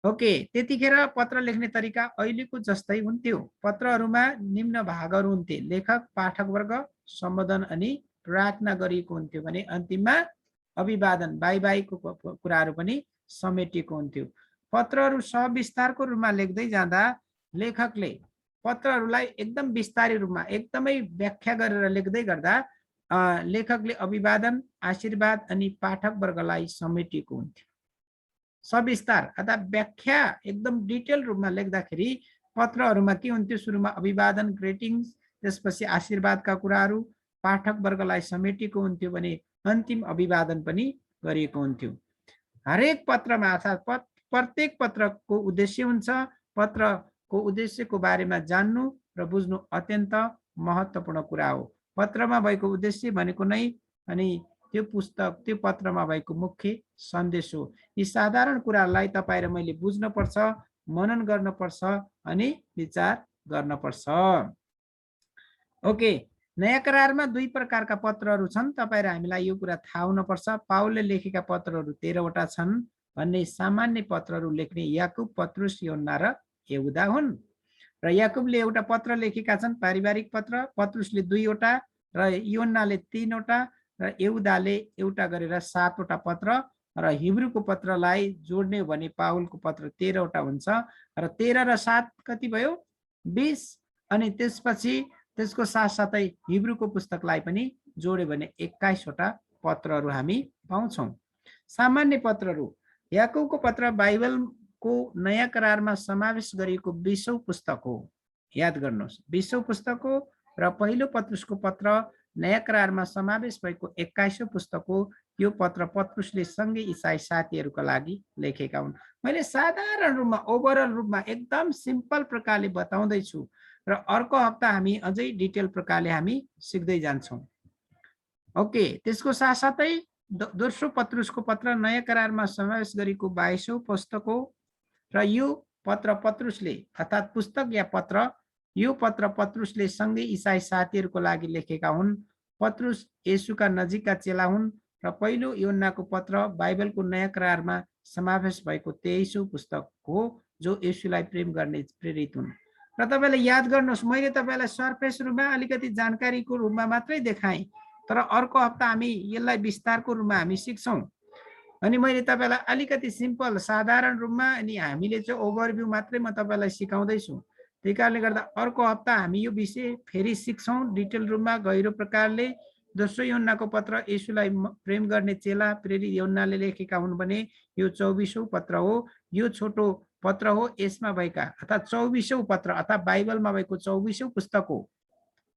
ओके, त्यतिखेर पत्र लेख्ने तरिका अहिलेको जस्तै हुन्थ्यो। पत्रहरूमा निम्न भागहरू हुन्थे: लेखक, पाठकवर्ग, सम्बोधन अनि प्रार्थना गरिएको हुन्थ्यो भने अन्तिममा अभिवादन बाइबाइको कुराहरू पनि समेटिएको हुन्थ्यो। पत्रहरू सविस्तारको रूपमा लेख्दै जाँदा लेखकले पत्रहरूलाई एकदम विस्तारित रूपमा एकदमै व्याख्या गरेर लेख्दै गर्दा लेखकले अभिवादन, आशीर्वाद अनि पाठकवर्गलाई समेटिएको हुन्थ्यो। सविस्तार अथवा व्याख्या एकदम डिटेल रूपमा लेख्दाखेरि पत्रहरूमा के हुन्थ्यो? सुरुमा अभिवादन, ग्रेटिङ्स, त्यसपछि आशीर्वादका कुराहरू, पाठकवर्गलाई समेटिएको हुन्थ्यो भने अन्तिम अभिवादन पनि गरिएको हुन्थ्यो। हरेक पत्रमा अर्थात् प्रत्येक पत्रको उद्देश्य हुन्छ। पत्रको उद्देश्यको बारेमा जान्नु र बुझ्नु अत्यन्त महत्त्वपूर्ण कुरा हो। पत्रमा भएको उद्देश्य भनेको नै अनि त्यो पुस्तक त्यो पत्रमा भएको मुख्य सन्देश हो। यी साधारण कुराहरूलाई तपाईँ र मैले बुझ्नुपर्छ, मनन गर्नुपर्छ अनि विचार गर्नुपर्छ। ओके, नयाँ करारमा दुई प्रकारका पत्रहरू छन्। तपाईँ र हामीलाई यो कुरा थाहा हुनुपर्छ। पाउलले लेखेका पत्रहरू 13 वटा छन् भन्ने सामान्य पत्रहरू लेख्ने याकुब, पत्रुस, योहन्ना र यहुदा हुन्। र याकुबले एउटा पत्र लेखेका छन्, पारिवारिक पत्र। पत्रुसले 2 वटा र योहन्नाले 3 वटा र यहुदाले एउटा गरेर 7 वटा पत्र। र हिब्रूको पत्रलाई जोड्ने भने पाउलको पत्र 13 वटा हुन्छ र 13 र 7 कति भयो? 20। अनि त्यसपछि त्यसको साथसाथै हिब्रूको पुस्तकलाई पनि जोड्यो भने 21 वटा पत्रहरू हामी पाउँछौँ। सामान्य पत्रहरू: याकुबको पत्र बाइबलको नयाँ करारमा समावेश गरिएको 20औं पुस्तक हो। याद गर्नुहोस्, 20औं पुस्तक हो र पहिलो पत्रुसको पत्र नयाँ करारमा समावेश भएको 21औं पुस्तक हो। यो पत्र पत्रुसले सँगै इसाई साथीहरूका लागि लेखेका हुन्। मैले साधारण रूपमा ओभरअल रूपमा एकदम सिम्पल प्रकारले बताउँदैछु र अर्को हप्ता हामी अझै डिटेल प्रकारले हामी सिक्दै जान्छौँ। ओके, त्यसको साथसाथै दोस्रो पत्रुसको पत्र नयाँ करारमा समावेश गरेको 22औं पुस्तक हो र यो पत्र पत्रुसले अर्थात् पुस्तक या पत्र यो पत्र पत्रुसले सँगै इसाई साथीहरूको लागि लेखेका हुन्। पत्रुस येशूका नजिकका चेला हुन् र पहिलो योहन्नाको पत्र बाइबलको नयाँ करारमा समावेश भएको 23औं पुस्तक हो जो येशूलाई प्रेम गर्ने प्रेरित हुन्। र तपाईले याद गर्नुहोस्, मैले तपाईलाई सरफेस रूपमा अलिकति जानकारीको रूपमा मात्रै देखाएँ, तर अर्को हप्ता हामी यसलाई विस्तारको रूपमा हामी सिक्छौँ। अनि मैले तपाईलाई अलिकति सिम्पल साधारण रूपमा अनि हामीले चाहिँ ओभरभ्यू मात्रै म तपाईलाई सिकाउँदैछु। त्यही कारणले गर्दा अर्को हप्ता हामी यो विषय फेरि सिक्छौँ डिटेल रूपमा गहिरो प्रकारले। दोस्रो योहन्नाको पत्र येशूलाई प्रेम गर्ने चेला प्रेरित योहन्नाले लेखेका हुन् भने यो 24औं पत्र हो। यो छोटो पत्र हो। यसमा भएका अर्थात् 24औं पत्र अर्थात् बाइबलमा भएको 24औं पुस्तक हो।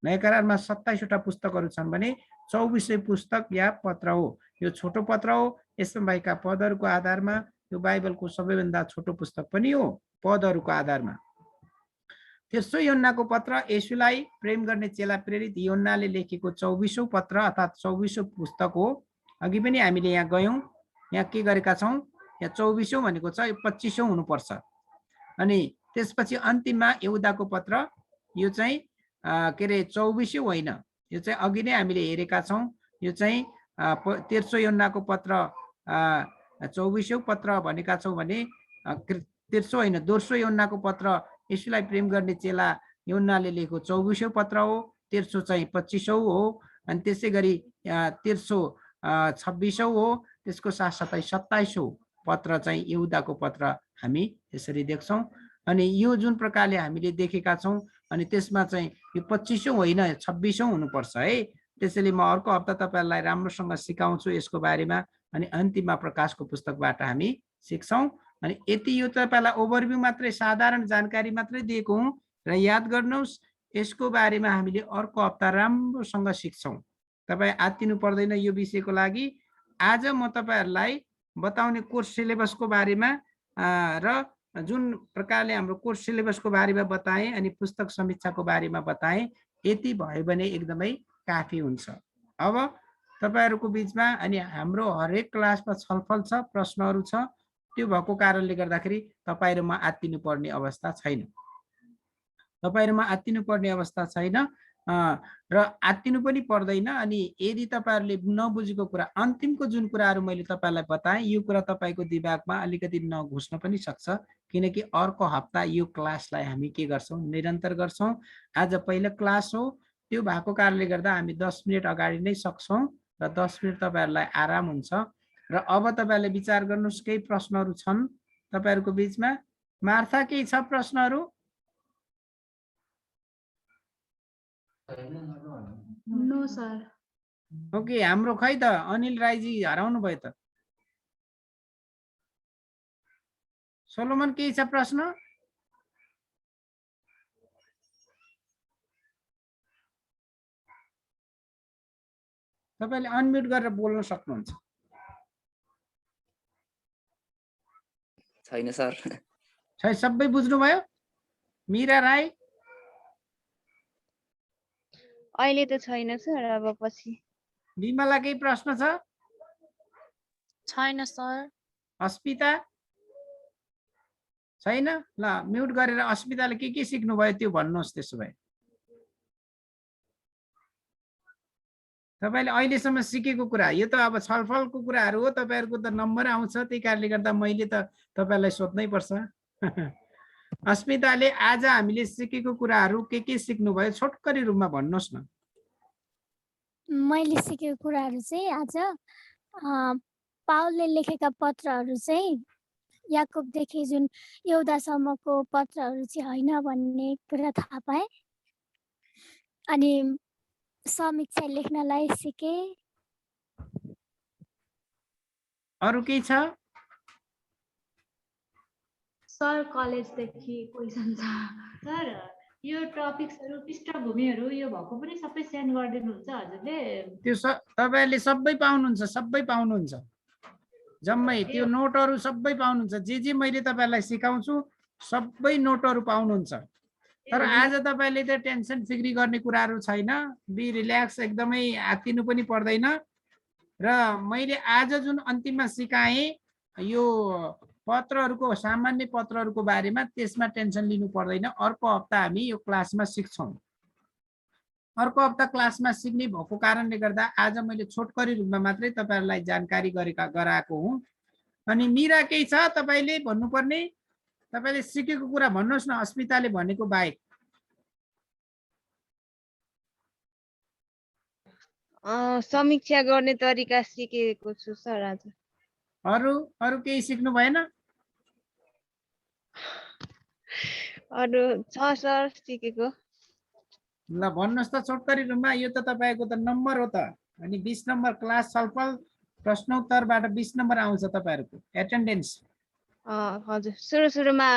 नयाँ करारमा 27 वटा पुस्तकहरू छन् भने 24औं पुस्तक या पत्र हो। यो छोटो पत्र हो। यसमा भएका पदहरूको आधारमा यो बाइबलको सबैभन्दा छोटो पुस्तक पनि हो पदहरूको आधारमा। तेस्रो योहन्नाको पत्र येशूलाई प्रेम गर्ने चेला प्रेरित योहन्नाले लेखेको 24औं पत्र अर्थात् 24औं पुस्तक हो। अघि पनि हामीले यहाँ गयौँ, यहाँ के गरेका छौँ, यहाँ 24औं भनेको छ, यो 25औं हुनुपर्छ। अनि त्यसपछि अन्तिममा यहुदाको पत्र, यो चाहिँ के अरे 24औं होइन, यो चाहिँ अघि नै हामीले हेरेका छौँ। यो चाहिँ तेस्रो योहन्नाको पत्र 24औं पत्र भनेका छौँ भने तेस्रो होइन दोस्रो योहन्नाको पत्र येशूलाई प्रेम गर्ने चेला योहन्नाले लेखेको 24औं पत्र हो। तेस्रो चाहिँ 25औं हो। अनि त्यसै गरी तेस्रो 26औं हो। त्यसको साथसाथै 27औं पत्र चाहिँ यहुदाको पत्र हामी यसरी देख्छौँ। अनि यो जुन प्रकारले हामीले देखेका छौँ अनि त्यसमा चाहिँ यो 25औं होइन 26औं हुनुपर्छ है। त्यसैले म अर्को हप्ता तपाईँहरूलाई राम्रोसँग सिकाउँछु यसको बारेमा। अनि अन्तिममा प्रकाशको पुस्तकबाट हामी सिक्छौँ। अनि यति यो तपाईँलाई ओभरभ्यू मात्रै साधारण जानकारी मात्रै दिएको हुँ र याद गर्नुहोस् यसको बारेमा हामीले अर्को हप्ता राम्रोसँग सिक्छौँ। तपाईँ आत्तिनु पर्दैन यो विषयको लागि। आज म तपाईँहरूलाई बताउने कोर्स सिलेबसको बारेमा र जुन प्रकारले हाम्रो कोर्स सिलेबसको बारेमा बताएँ अनि पुस्तक समीक्षाको बारेमा बताएँ, यति भयो भने एकदमै काफी हुन्छ। अब तपाईहरुको बीचमा अनि हाम्रो हरेक क्लासमा छलफल छ, प्रश्नहरू छ, त्यो भएको कारणले गर्दाखेरि तपाईहरुमा आत्तिनु पर्ने अवस्था छैन। तपाईहरुमा आत्तिनु पर्ने अवस्था छैन र आत्तिनु पनि पर्दैन। अनि यदि तपाईहरुले नबुझेको कुरा, अन्तिमको जुन कुराहरू मैले तपाईलाई बताएँ, यो कुरा तपाईको दिमागमा अलिकति नघुस्न पनि सक्छ, किनकि अर्को हप्ता यो क्लासलाई हामी के गर्छौं, निरन्तर गर्छौं। आज पहिलो क्लास हो, त्यो भएको कारणले गर्दा हामी 10 मिनेट अगाडि नै सक्छौं र 10 मिनेट तपाईहरुलाई आराम हुन्छ। र अब तपाईहरुले विचार गर्नुस्, केही प्रश्नहरू छन् तपाईहरुको बीचमा? मार्था, केही छ प्रश्नहरू? No sir. ओके, हाम्रो खै त अनिल राईजी हराउनु भयो त। सोलोमन, केही छ प्रश्न? तपाईले अनम्युट गरेर बोल्न सक्नुहुन्छ। छैन सर। सबै बुझ्नुभयो? मीरा राई? अहिले त छैन सर, अब पछि। विमला, केही प्रश्न छ? छैन सर। अस्मिता? छैन? ल, म्युट गरेर अस्मिताले के सिक्नु भयो त्यो भन्नुहोस्। त्यसो भए तपाईले अहिलेसम्म सिकेको कुरा, यो त अब छलफलको कुराहरू हो, तपाईहरुको त नम्बर आउँछ, त्यही कारणले गर्दा मैले त तपाईलाई सोध्नै पर्छ। अस्मिताले आज हामीले सिकेको कुराहरू के सिक्नु भयो, छोटकरी रूपमा भन्नुहोस् न। मैले सिकेको कुराहरू चाहिँ आज पावलले लेखेका पत्रहरू चाहिँ याकुबदेखि जुन यहुदासम्मको पत्रहरू चाहिँ होइन भन्ने कुरा थाहा पाएँ। अनि समीक्षा लेख्नलाई सिके। अरु केही छ? सर कलेजदेखि क्वेसन छ। सर यो टपिक्सहरू, पृष्ठभूमिहरू यो भएको पनि सबै सेन्ड गरिदिनुहुन्छ हजुरले? त्यो तपाईहरुले सबै पाउनुहुन्छ, सबै पाउनुहुन्छ। जम्मै त्यो नोटहरू सबै पाउनुहुन्छ। जे मैले तपाईलाई सिकाउँछु सबै नोटहरू पाउनुहुन्छ। तर आज तपाईले त टेन्सन फिक्री गर्ने कुराहरू छैन। बी रिल्याक्स, एकदमै आत्तिनु पनि पर्दैन। र मैले आज जुन अन्तिममा सिकाएँ यो पत्रहरूको, सामान्य पत्रहरूको बारेमा, त्यसमा टेन्सन लिनु पर्दैन। अर्को हप्ता हामी यो क्लासमा सिक्छौं। अर्को हप्ता क्लासमा सिक्ने भएको कारणले गर्दा आज मैले छोटकरी रूपमा मात्रै तपाईहरुलाई जानकारी गराएको हुँ। अनि मीरा, केही छ तपाईले भन्नुपर्ने? तपाईले सिकेको कुरा भन्नुहोस् न, अस्मिताले भनेको बाहेक। समीक्षा गर्ने तरिका सिकेको छु सर आज। अरु केही सिक्नु भएन? अरु छ सर सिकेको। ल भन्नुहोस् त छोटकरी रूपमा। यो त तपाईको त नम्बर हो त। अनि 20 नम्बर क्लास छलफल प्रश्नोत्तरबाट 20 नम्बर आउँछ तपाईहरुको एटेन्डेन्स। हजुर, सुरुमा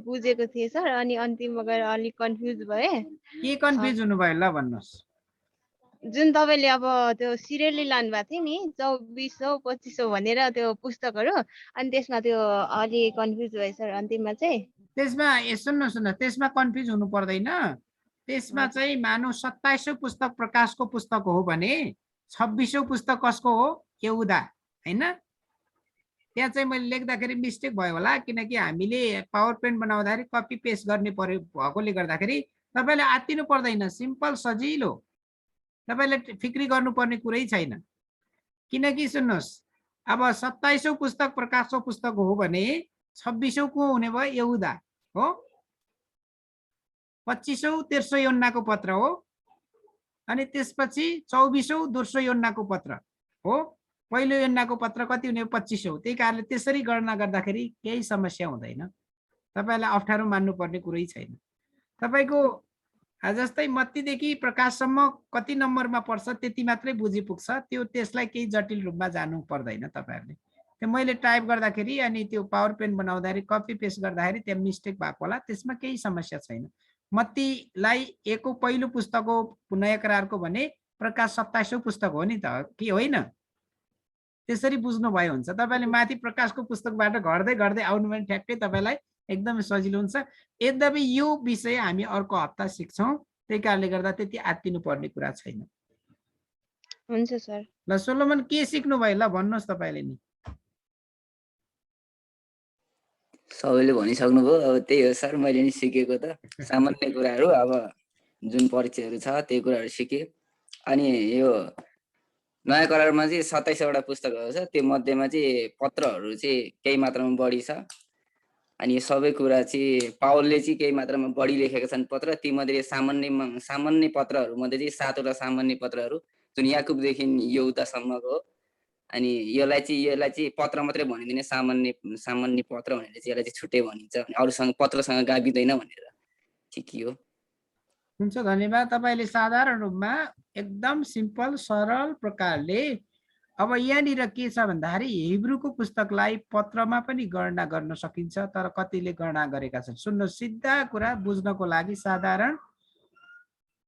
बुझेको थिएँ सर, अनि अन्तिममा गएर अलिक कन्फ्युज भए। के कन्फ्युज हुनु भयो ल भन्नुहोस्? जुन तपाईले अब त्यो सिरियली लानु भएको थियो नि, 2400 2500 भनेर त्यो पुस्तकहरू, अनि त्यसमा त्यो अलि कन्फ्युज भयो सर अन्तिममा चाहिँ। त्यसमा सुन्नुहोस् न, त्यसमा कन्फ्युज हुनु पर्दैन। त्यसमा चाहिँ मानौ 2700 पुस्तक प्रकाशको पुस्तक हो भने 2600 पुस्तक कसको हो? यहुदा, हैन? त्यहाँ चाहिँ मैले लेख्दाखेरि मिस्टेक भयो होला, किनकि हामीले पावर पोइन्ट बनाउँदाखेरि कपी पेस्ट गर्ने पर्यो भएकोले गर्दाखेरि तपाईले आत्तिनु पर्दैन। सिम्पल, सजिलो, तपाईले फिक्री गर्नुपर्ने कुरै छैन। किनकि सुन्नुहोस्, अब 2700 पुस्तक प्रकाशको पुस्तक हो भने 2600 को हुने भयो? यहुदा हो। 2500 तेस्रो योन्नाको पत्र हो। अनि त्यसपछि 2400 दोस्रो योन्नाको पत्र हो। पहिलो योन्नाको पत्र कति हुने? 2500। त्यही कारणले त्यसरी गणना गर्दाखेरि केही समस्या हुँदैन। तपाईलाई अप्ठ्यारो मान्नुपर्ने कुरै छैन। तपाईको जस्तै मत्तीदेखि प्रकाशसम्म कति नम्बरमा पर्छ त्यति मात्रै बुझि पुग्छ। त्यसलाई केही जटिल रूपमा जानु पर्दैन तपाईहरुले। त्यो मैले टाइप गर्दाखेरि अनि त्यो पावर पोइन्ट बनाउँदाखेरि कपी पेस्ट गर्दाखेरि त्यहाँ मिस्टेक भएको होला, त्यसमा केही समस्या छैन। मत्तीलाई एको पहिलो पुस्तक हो नयाँ करारको भने प्रकाश 2700 पुस्तक हो नि त, के होइन? त्यसरी बुझ्नु भयो हुन्छ। तपाईले माथि प्रकाशको पुस्तकबाट घट्दै आउनु भने ठ्याक्कै तपाईलाई एकदमै सजिलो हुन्छ। यद्यपि यो विषय हामी अर्को हप्ता सिक्छौँ, त्यही कारणले गर्दा त्यति आत्तिनु पर्ने कुरा छैन। हुन्छ सर। ल सोलोमन के सिक्नु भयो ल भन्नुहोस् तपाईँले नि। सबैले भनिसक्नुभयो, अब त्यही हो सर, मैले नि सिकेको त सामान्य कुराहरू, अब जुन परिचयहरू छ त्यही कुराहरू सिकेँ। अनि यो नयाँ करारमा चाहिँ 27वटा पुस्तकहरू छ, त्यो मध्येमा चाहिँ पत्रहरू चाहिँ केही मात्रामा बढी छ। अनि यो सबै कुरा चाहिँ पावलले चाहिँ केही मात्रामा बढी लेखेका छन् पत्र। तीमध्ये सामान्य पत्रहरू मध्ये चाहिँ 7वटा सामान्य पत्रहरू जुन याकुबदेखि यहुदासम्मको हो। अनि यसलाई चाहिँ पत्र मात्रै भनिदिने, सामान्य पत्र भनेर चाहिँ यसलाई चाहिँ छुट्टै भनिन्छ, अरूसँग पत्रसँग गाभिँदैन भनेर ठिक हो। हुन्छ, धन्यवाद। तपाईँले साधारण रूपमा एकदम सिम्पल सरल प्रकारले अब यहाँनिर के छ भन्दाखेरि हिब्रूको पुस्तकलाई पत्रमा पनि गणना गर्न सकिन्छ, तर कतिले गणना गरेका छन्। सुन्नु, सिधा कुरा बुझ्नको लागि साधारण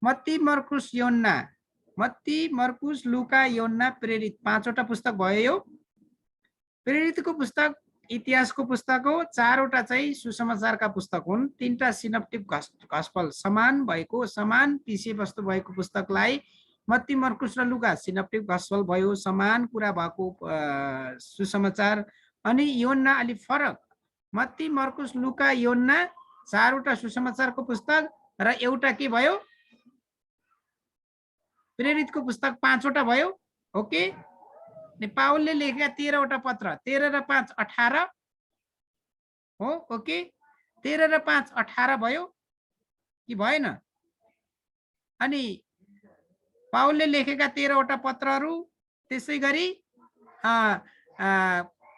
मत्ती मर्कुस योन्ना, मत्ती मर्कुस लुका योन्ना प्रेरित 5वटा पुस्तक भयो। यो प्रेरितको पुस्तक इतिहासको पुस्तक हो। 4वटा चाहिँ सुसमाचारका पुस्तक हुन्। 3टा सिनप्टिक गस्पल समान भएको, समान विषयवस्तु भएको पुस्तकलाई मत्ती मर्कुस र लुका सिनप्टिक गस्पल भयो, समान कुरा भएको सुसमाचार। अनि योन्ना अलि फरक, मत्ती मर्कुस लुका योन्ना 4वटा सुसमाचारको पुस्तक र एउटा के भयो, प्रेरितको पुस्तक 5वटा भयो। ओके, पावलले लेखेका 13वटा पत्र, 13 र 5 18 हो। ओके, 13 र 5 18 भयो कि भएन? अनि पावलले लेखेका 13वटा पत्रहरू, त्यसै गरी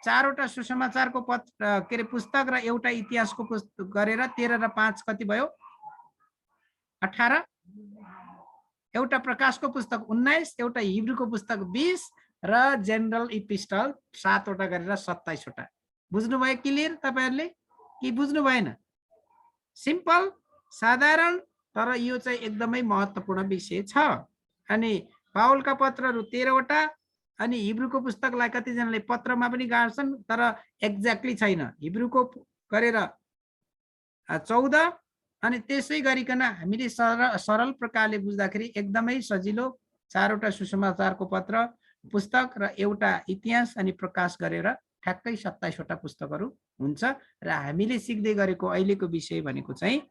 4वटा सुसमाचारको पत्र के अरे पुस्तक र एउटा इतिहासको पुस्तक गरेर 13 र 5 कति भयो? 18। एउटा प्रकाशको पुस्तक 19, एउटा हिब्रूको पुस्तक 20 र जेनरल इपिस्टल 7वटा गरेर 27वटा। बुझ्नुभयो क्लियर तपाईँहरूले कि बुझ्नु भएन? सिम्पल साधारण, तर यो चाहिँ एकदमै महत्त्वपूर्ण विषय छ। अनि पावलका पत्रहरू 13वटा, अनि हिब्रूको पुस्तकलाई कतिजनाले पत्रमा पनि गाड्छन् तर एक्ज्याक्टली छैन। हिब्रूको गरेर 14, अनि त्यसै गरिकन हामीले सरल प्रकारले बुझ्दाखेरि एकदमै सजिलो 4वटा सुसमाचारको पत्र पुस्तक र एउटा इतिहास अनि प्रकाश गरेर ठ्याक्कै 27वटा पुस्तकहरू हुन्छ। र हामीले सिक्दै गरेको अहिलेको विषय भनेको चाहिँ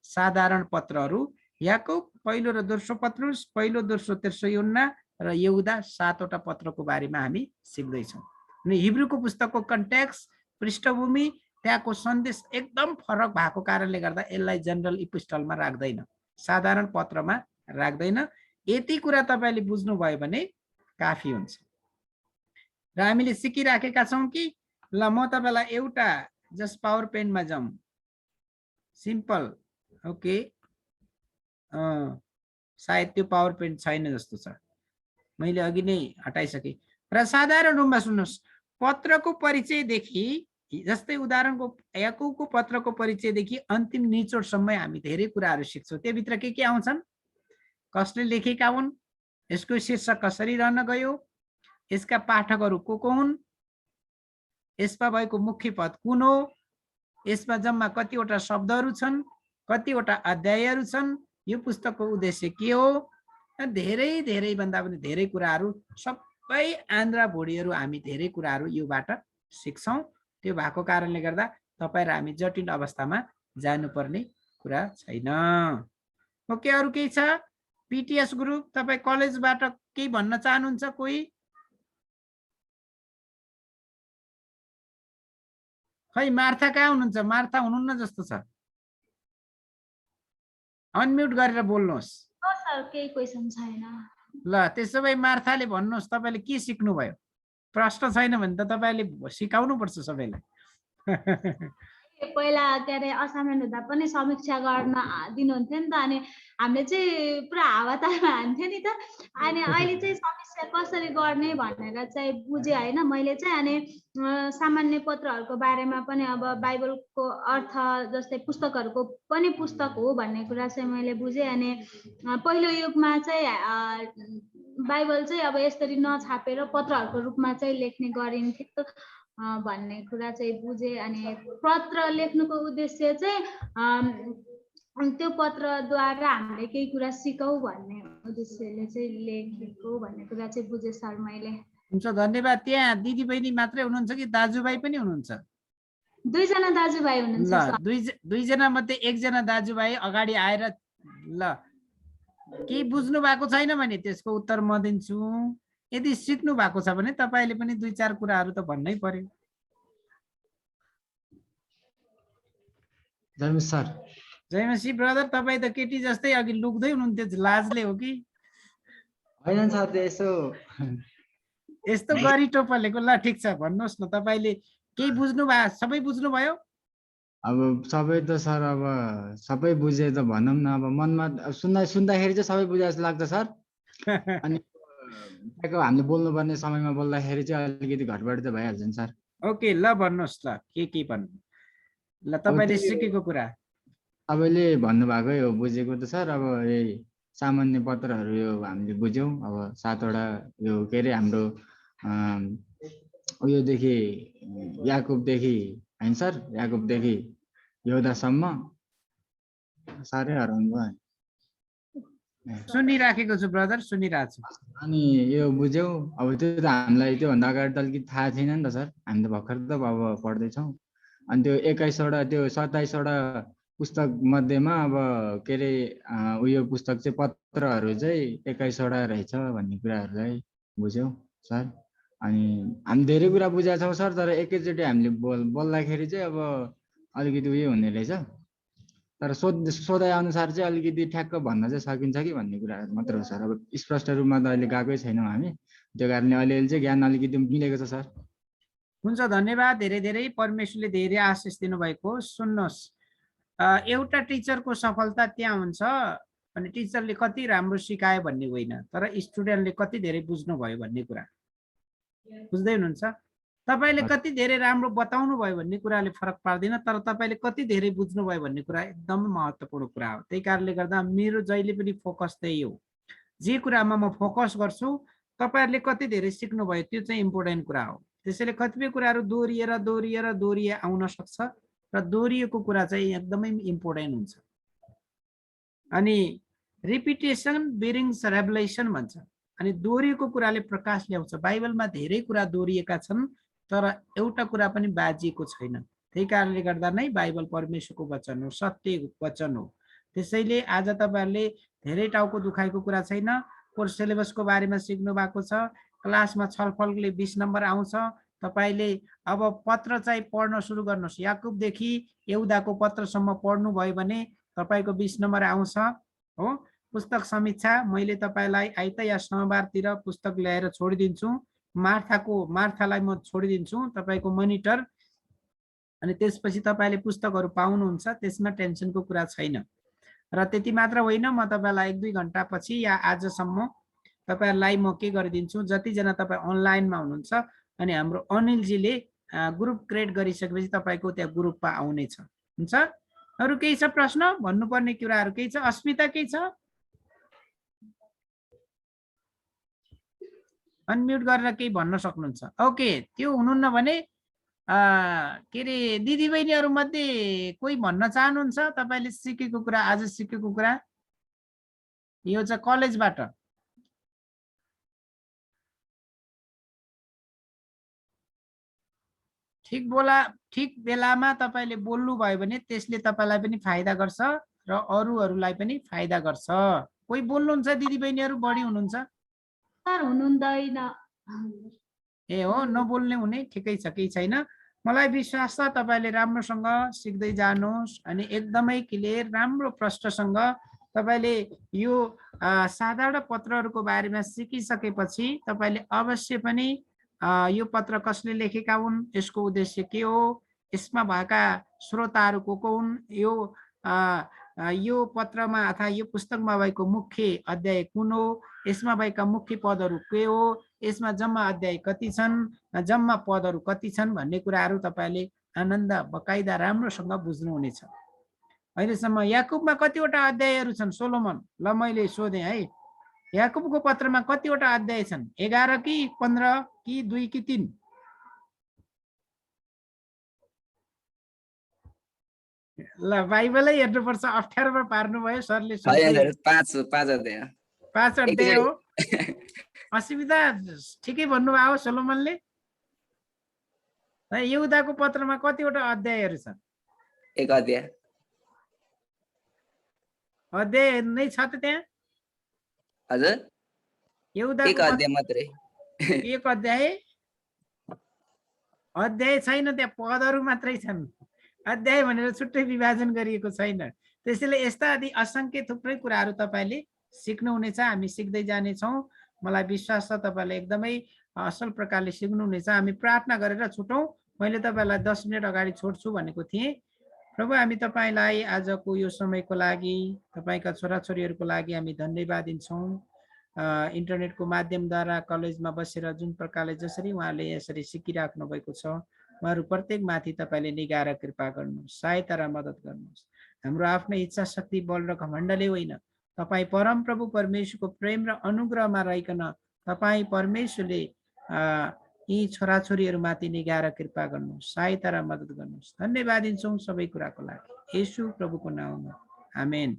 साधारण पत्रहरू, याकुब, पहिलो र दोस्रो पत्रुस, पहिलो दोस्रो तेस्रो योन्ना र यहुदा 7वटा पत्रको बारेमा हामी सिक्दैछौँ। अनि हिब्रूको पुस्तकको कन्टेक्स्ट, पृष्ठभूमि, त्यहाँको सन्देश एकदम फरक भएको कारणले गर्दा यसलाई जनरल इपिस्टलमा राख्दैन, साधारण पत्रमा राख्दैन। यति कुरा तपाईँले बुझ्नुभयो भने काफी हुन्छ। र हामीले सिकिराखेका छौँ कि ल म तपाईँलाई एउटा जस्ट पावर पेनमा जाउँ, सिम्पल। ओके, सायद त्यो पावर पेन्ट छैन जस्तो छ, मैले अघि नै हटाइसकेँ। र साधारण रूपमा सुन्नुहोस्, पत्रको परिचयदेखि, जस्तै उदाहरणको याकुबको पत्रको परिचयदेखि अन्तिम निचोडसम्म हामी धेरै कुराहरू सिक्छौँ। त्योभित्र के आउँछन्, कसले लेखेका हुन्, यसको शीर्षक कसरी रहन गयो, यसका पाठकहरू को हुन्, यसमा भएको मुख्य पद कुन हो, यसमा जम्मा कतिवटा शब्दहरू छन्, कतिवटा अध्यायहरू छन्, यो पुस्तकको उद्देश्य के हो, धेरै धेरै भन्दा पनि धेरै कुराहरू, सबै आन्द्रा भोडीहरू हामी धेरै कुराहरू योबाट सिक्छौँ। त्यो भएको कारणले गर्दा तपाईँ र हामी जटिल अवस्थामा जानुपर्ने कुरा छैन। ओके, अरू केही छ? पिटिएस ग्रुप, तपाईँ कलेजबाट केही भन्न चाहनुहुन्छ? कोही? खै मार्था कहाँ हुनुहुन्छ? मार्था हुनुहुन्न जस्तो छ, अनम्युट गरेर बोल्नुहोस्। सर केही क्वेसन छैन। ल त्यसो भए मार्थाले भन्नुहोस्, तपाईँले के सिक्नुभयो? प्रश्न छैन भने त तपाईँले सिकाउनु पर्छ सबैलाई। पहिला के अरे असाइनमेन्ट हुँदा पनि समीक्षा गर्न दिनुहुन्थ्यो नि त, अनि हामीले चाहिँ पुरा हावातालमा हान्थ्यो नि त। अनि अहिले चाहिँ समीक्षा कसरी गर्ने भनेर चाहिँ बुझेँ होइन मैले चाहिँ। अनि सामान्य पत्रहरूको बारेमा पनि, अब बाइबलको अर्थ जस्तै पुस्तकहरूको पनि पुस्तक हो भन्ने कुरा चाहिँ मैले बुझेँ। अनि पहिलो युगमा चाहिँ बाइबल चाहिँ अब यसरी नछापेर पत्रहरूको रूपमा चाहिँ लेख्ने गरिन्थ्यो। भन्ने कुरा चाहिँ बुझेँ। अनि पत्र लेख्नुको उद्देश्य चाहिँ त्यो पत्रद्वारा हामीले केही कुरा सिकौँ भन्ने उद्देश्यले चाहिँ लेखेको भन्ने कुरा चाहिँ बुझेँ सर मैले। हुन्छ, धन्यवाद। त्यहाँ दिदी बहिनी मात्रै हुनुहुन्छ कि दाजुभाइ पनि हुनुहुन्छ? 2 जना दाजुभाइ हुनुहुन्छ ल, सर। दुईजना मध्ये एकजना दाजुभाइ अगाडि आएर ल केही बुझ्नु भएको छैन भने त्यसको उत्तर म दिन्छु। यदि सिक्नु भएको छ भने तपाईले पनि 2-4 कुराहरू त भन्नै पर्यो। जयमसी सर। जयमसी ब्रदर, तपाईँ त केटी जस्तै अघि लुक्दै हुनुहुन्थ्यो, लाजले हो कि? होइन सर, यसो यस्तो गरी टोपलेको। ल ठिक छ, भन्नुहोस् न, तपाईँले केही बुझ्नु भयो? सबै बुझ्नु भयो? अब सबै त सर, अब सबै बुझे त भनौँ न, अब मनमा सुन्दाखेरि चाहिँ सबै बुझे जस्तो लाग्छ सर। अनि ठ्याक्क हामीले बोल्नुपर्ने समयमा बोल्दाखेरि चाहिँ अलिकति घटबड त भइहाल्छ नि सर। ओके, ल भन्नुहोस्, ल के भन्नु? ल तपाईँले सिकेको कुरा तपाईँले भन्नुभएकै हो, बुझेको त सर। अब यही सामान्य पत्रहरू यो हामीले बुझ्यौँ। अब 7वटा यो के अरे हाम्रो उयोदेखि याकुबदेखि होइन सर, याकुबदेखि यहुदासम्म साह्रै हराउनु भयो। सुनिराखेको छु ब्रदर, सुनिरहेको छु। अनि यो बुझ्यौ। अब त्यो त हामीलाई त्योभन्दा अगाडि त अलिकति थाहा थिएन नि त सर, हामी त भर्खर त अब पढ्दैछौँ। अनि त्यो 21वटा त्यो 27वटा पुस्तक मध्येमा अब के अरे उयो पुस्तक चाहिँ पत्रहरू चाहिँ 21वटा रहेछ भन्ने कुराहरू चाहिँ बुझ्यौ सर। अनि हामी धेरै कुरा बुझेका छौँ सर, तर एकैचोटि हामीले बोल्दाखेरि चाहिँ अब अलिकति उयो हुने रहेछ। तर सोधाइ अनुसार चाहिँ अलिकति ठ्याक्क भन्न चाहिँ सकिन्छ कि भन्ने कुराहरू मात्र हो सर। अब स्पष्ट रूपमा त अहिले गएकै छैनौँ हामी, त्यो कारणले अलिअलि चाहिँ ज्ञान अलिकति मिलेको छ सर। हुन्छ, धन्यवाद। धेरै धेरै परमेश्वरले धेरै आशिष दिनुभएको। सुन्नुहोस्, एउटा टिचरको सफलता त्यहाँ हुन्छ अनि टिचरले कति राम्रो सिकायो भन्ने होइन, तर स्टुडेन्टले कति धेरै बुझ्नुभयो भन्ने कुरा। बुझ्दै हुनुहुन्छ? तपाईँले कति धेरै राम्रो बताउनु भयो भन्ने कुराले फरक पार्दैन, तर तपाईँले कति धेरै बुझ्नुभयो भन्ने कुरा एकदमै महत्त्वपूर्ण कुरा हो। त्यही कारणले गर्दा मेरो जहिले पनि फोकस त्यही हो। जे कुरामा म फोकस गर्छु तपाईँहरूले कति धेरै सिक्नुभयो त्यो चाहिँ इम्पोर्टेन्ट कुरा हो। त्यसैले कतिपय कुराहरू दोहोरिएर आउन सक्छ र दोहोरिएको कुरा चाहिँ एकदमै इम्पोर्टेन्ट हुन्छ। अनि रिपिटेसन बिरिङ्स रेभलेसन भन्छ। अनि दोहोरिएको कुराले प्रकाश ल्याउँछ। बाइबलमा धेरै कुरा दोहोरिएका छन्, तर एउटा कुरा पनि बाजिएको छैन। त्यही कारणले गर्दा नै बाइबल परमेश्वरको वचन हो, सत्य वचन हो। त्यसैले आज तपाईँहरूले धेरै टाउको दुखाएको कुरा छैन। कोर्स सिलेबसको बारेमा सिक्नु भएको छ, क्लासमा छलफलले 20 नम्बर आउँछ। तपाईँले अब पत्र चाहिँ पढ्न सुरु गर्नुहोस्। याकुबदेखि यहुदाको पत्रसम्म पढ्नुभयो भने तपाईँको 20 नम्बर आउँछ हो। पुस्तक समीक्षा मैले तपाईँलाई आइतबार या सोमबारतिर पुस्तक ल्याएर छोडिदिन्छु। मार्थालाई म छोडिदिन्छु तपाईँको मोनिटर। अनि त्यसपछि तपाईँले पुस्तकहरू पाउनुहुन्छ, त्यसमा टेन्सनको कुरा छैन। र त्यति मात्र होइन, म तपाईँलाई 1-2 घन्टापछि या आजसम्म तपाईँहरूलाई म के गरिदिन्छु, जतिजना तपाईँ अनलाइनमा हुनुहुन्छ अनि हाम्रो अनिलजीले ग्रुप क्रिएट गरिसकेपछि तपाईँको त्यहाँ ग्रुपमा आउनेछ। हुन्छ? अरू केही छ प्रश्न? भन्नुपर्ने कुराहरू केही छ? अस्मिता केही छ? अनम्युट गरेर केही भन्न सक्नुहुन्छ? ओके, त्यो हुनुहुन्न भने के अरे दिदीबहिनीहरू मध्ये कोही भन्न चाहनुहुन्छ? तपाईँले सिकेको कुरा, आज सिकेको कुरा यो चाहिँ कलेजबाट। ठिक बेलामा तपाईँले बोल्नुभयो भने त्यसले तपाईँलाई पनि फाइदा गर्छ र अरूहरूलाई पनि फाइदा गर्छ। कोही बोल्नुहुन्छ दिदीबहिनीहरू? बढी हुनुहुन्छ? सर हुनुहुँदैन। ए हो, नबोल्ने हुने? ठिकै छ, केही छैन। मलाई विश्वास छ तपाईँले राम्रोसँग सिक्दै जानुहोस् अनि एकदमै क्लियर राम्रो प्रश्नसँग तपाईँले यो साधारण पत्रहरूको बारेमा सिकिसकेपछि तपाईँले अवश्य पनि यो पत्र कसले लेखेका हुन्, यसको उद्देश्य के हो, यसमा भएका श्रोताहरू को हुन्, यो पत्रमा अथवा यो पुस्तकमा भएको मुख्य अध्याय कुन हो, यसमा भएका मुख्य पदहरू के हो, यसमा जम्मा अध्याय कति छन्, जम्मा पदहरू कति छन् भन्ने कुराहरू तपाईँले आनन्द बकाइदा राम्रोसँग बुझ्नुहुनेछ। अहिलेसम्म याकुबमा कतिवटा अध्यायहरू छन् सोलोमन? ल मैले सोधेँ है, याकुबको पत्रमा कतिवटा अध्याय छन्? 11 कि 15 कि 2 कि 3? ल बाइबलै हेर्नुपर्छ, अप्ठ्यारोमा पार्नुभयो सरले। होइन सर, 5 अध्याय 5 अध्याय हो। असुविधा ठिकै भन्नुभयो हो सोलोमनले। यहुदाको पत्रमा कतिवटा अध्यायहरू छन्? 1 अध्याय अध्याय नै छ त त्यहाँ? हजुर, 1 यहुदाको अध्याय मात्रै। 1 अध्याय? अध्याय छैन त्यहाँ, पदहरू मात्रै छन्। अध्याय भनेर छुट्टै विभाजन गरिएको छैन। त्यसैले यस्ता आदि असङ्ख्य थुप्रै कुराहरू तपाईँले सिक्नुहुनेछ, हामी सिक्दै जानेछौँ। मलाई विश्वास छ तपाईँले एकदमै असल प्रकारले सिक्नुहुनेछ। हामी प्रार्थना गरेर छुटौँ। मैले तपाईँलाई 10 मिनट अगाडि छोड्छु भनेको थिएँ। प्रभु, हामी तपाईँलाई आजको यो समयको लागि, तपाईँका छोराछोरीहरूको लागि हामी धन्यवाद दिन्छौँ। इन्टरनेटको माध्यमद्वारा कलेजमा बसेर जुन प्रकारले जसरी उहाँले यसरी सिकिराख्नु भएको छ, उहाँहरू प्रत्येक माथि तपाईँले निगाह र कृपा गर्नुहोस्, सहायता र मद्दत गर्नुहोस्। हाम्रो आफ्नै इच्छा शक्ति बल र घमण्डले होइन, तपाईँ परम प्रभु परमेश्वरको प्रेम र अनुग्रहमा रहिकन तपाईँ परमेश्वरले यी छोराछोरीहरूमाथि निगाह र कृपा गर्नुहोस्, सहायता र मद्दत गर्नुहोस्। धन्यवाद दिन्छौँ सबै कुराको लागि, येशू प्रभुको नाममा, आमेन।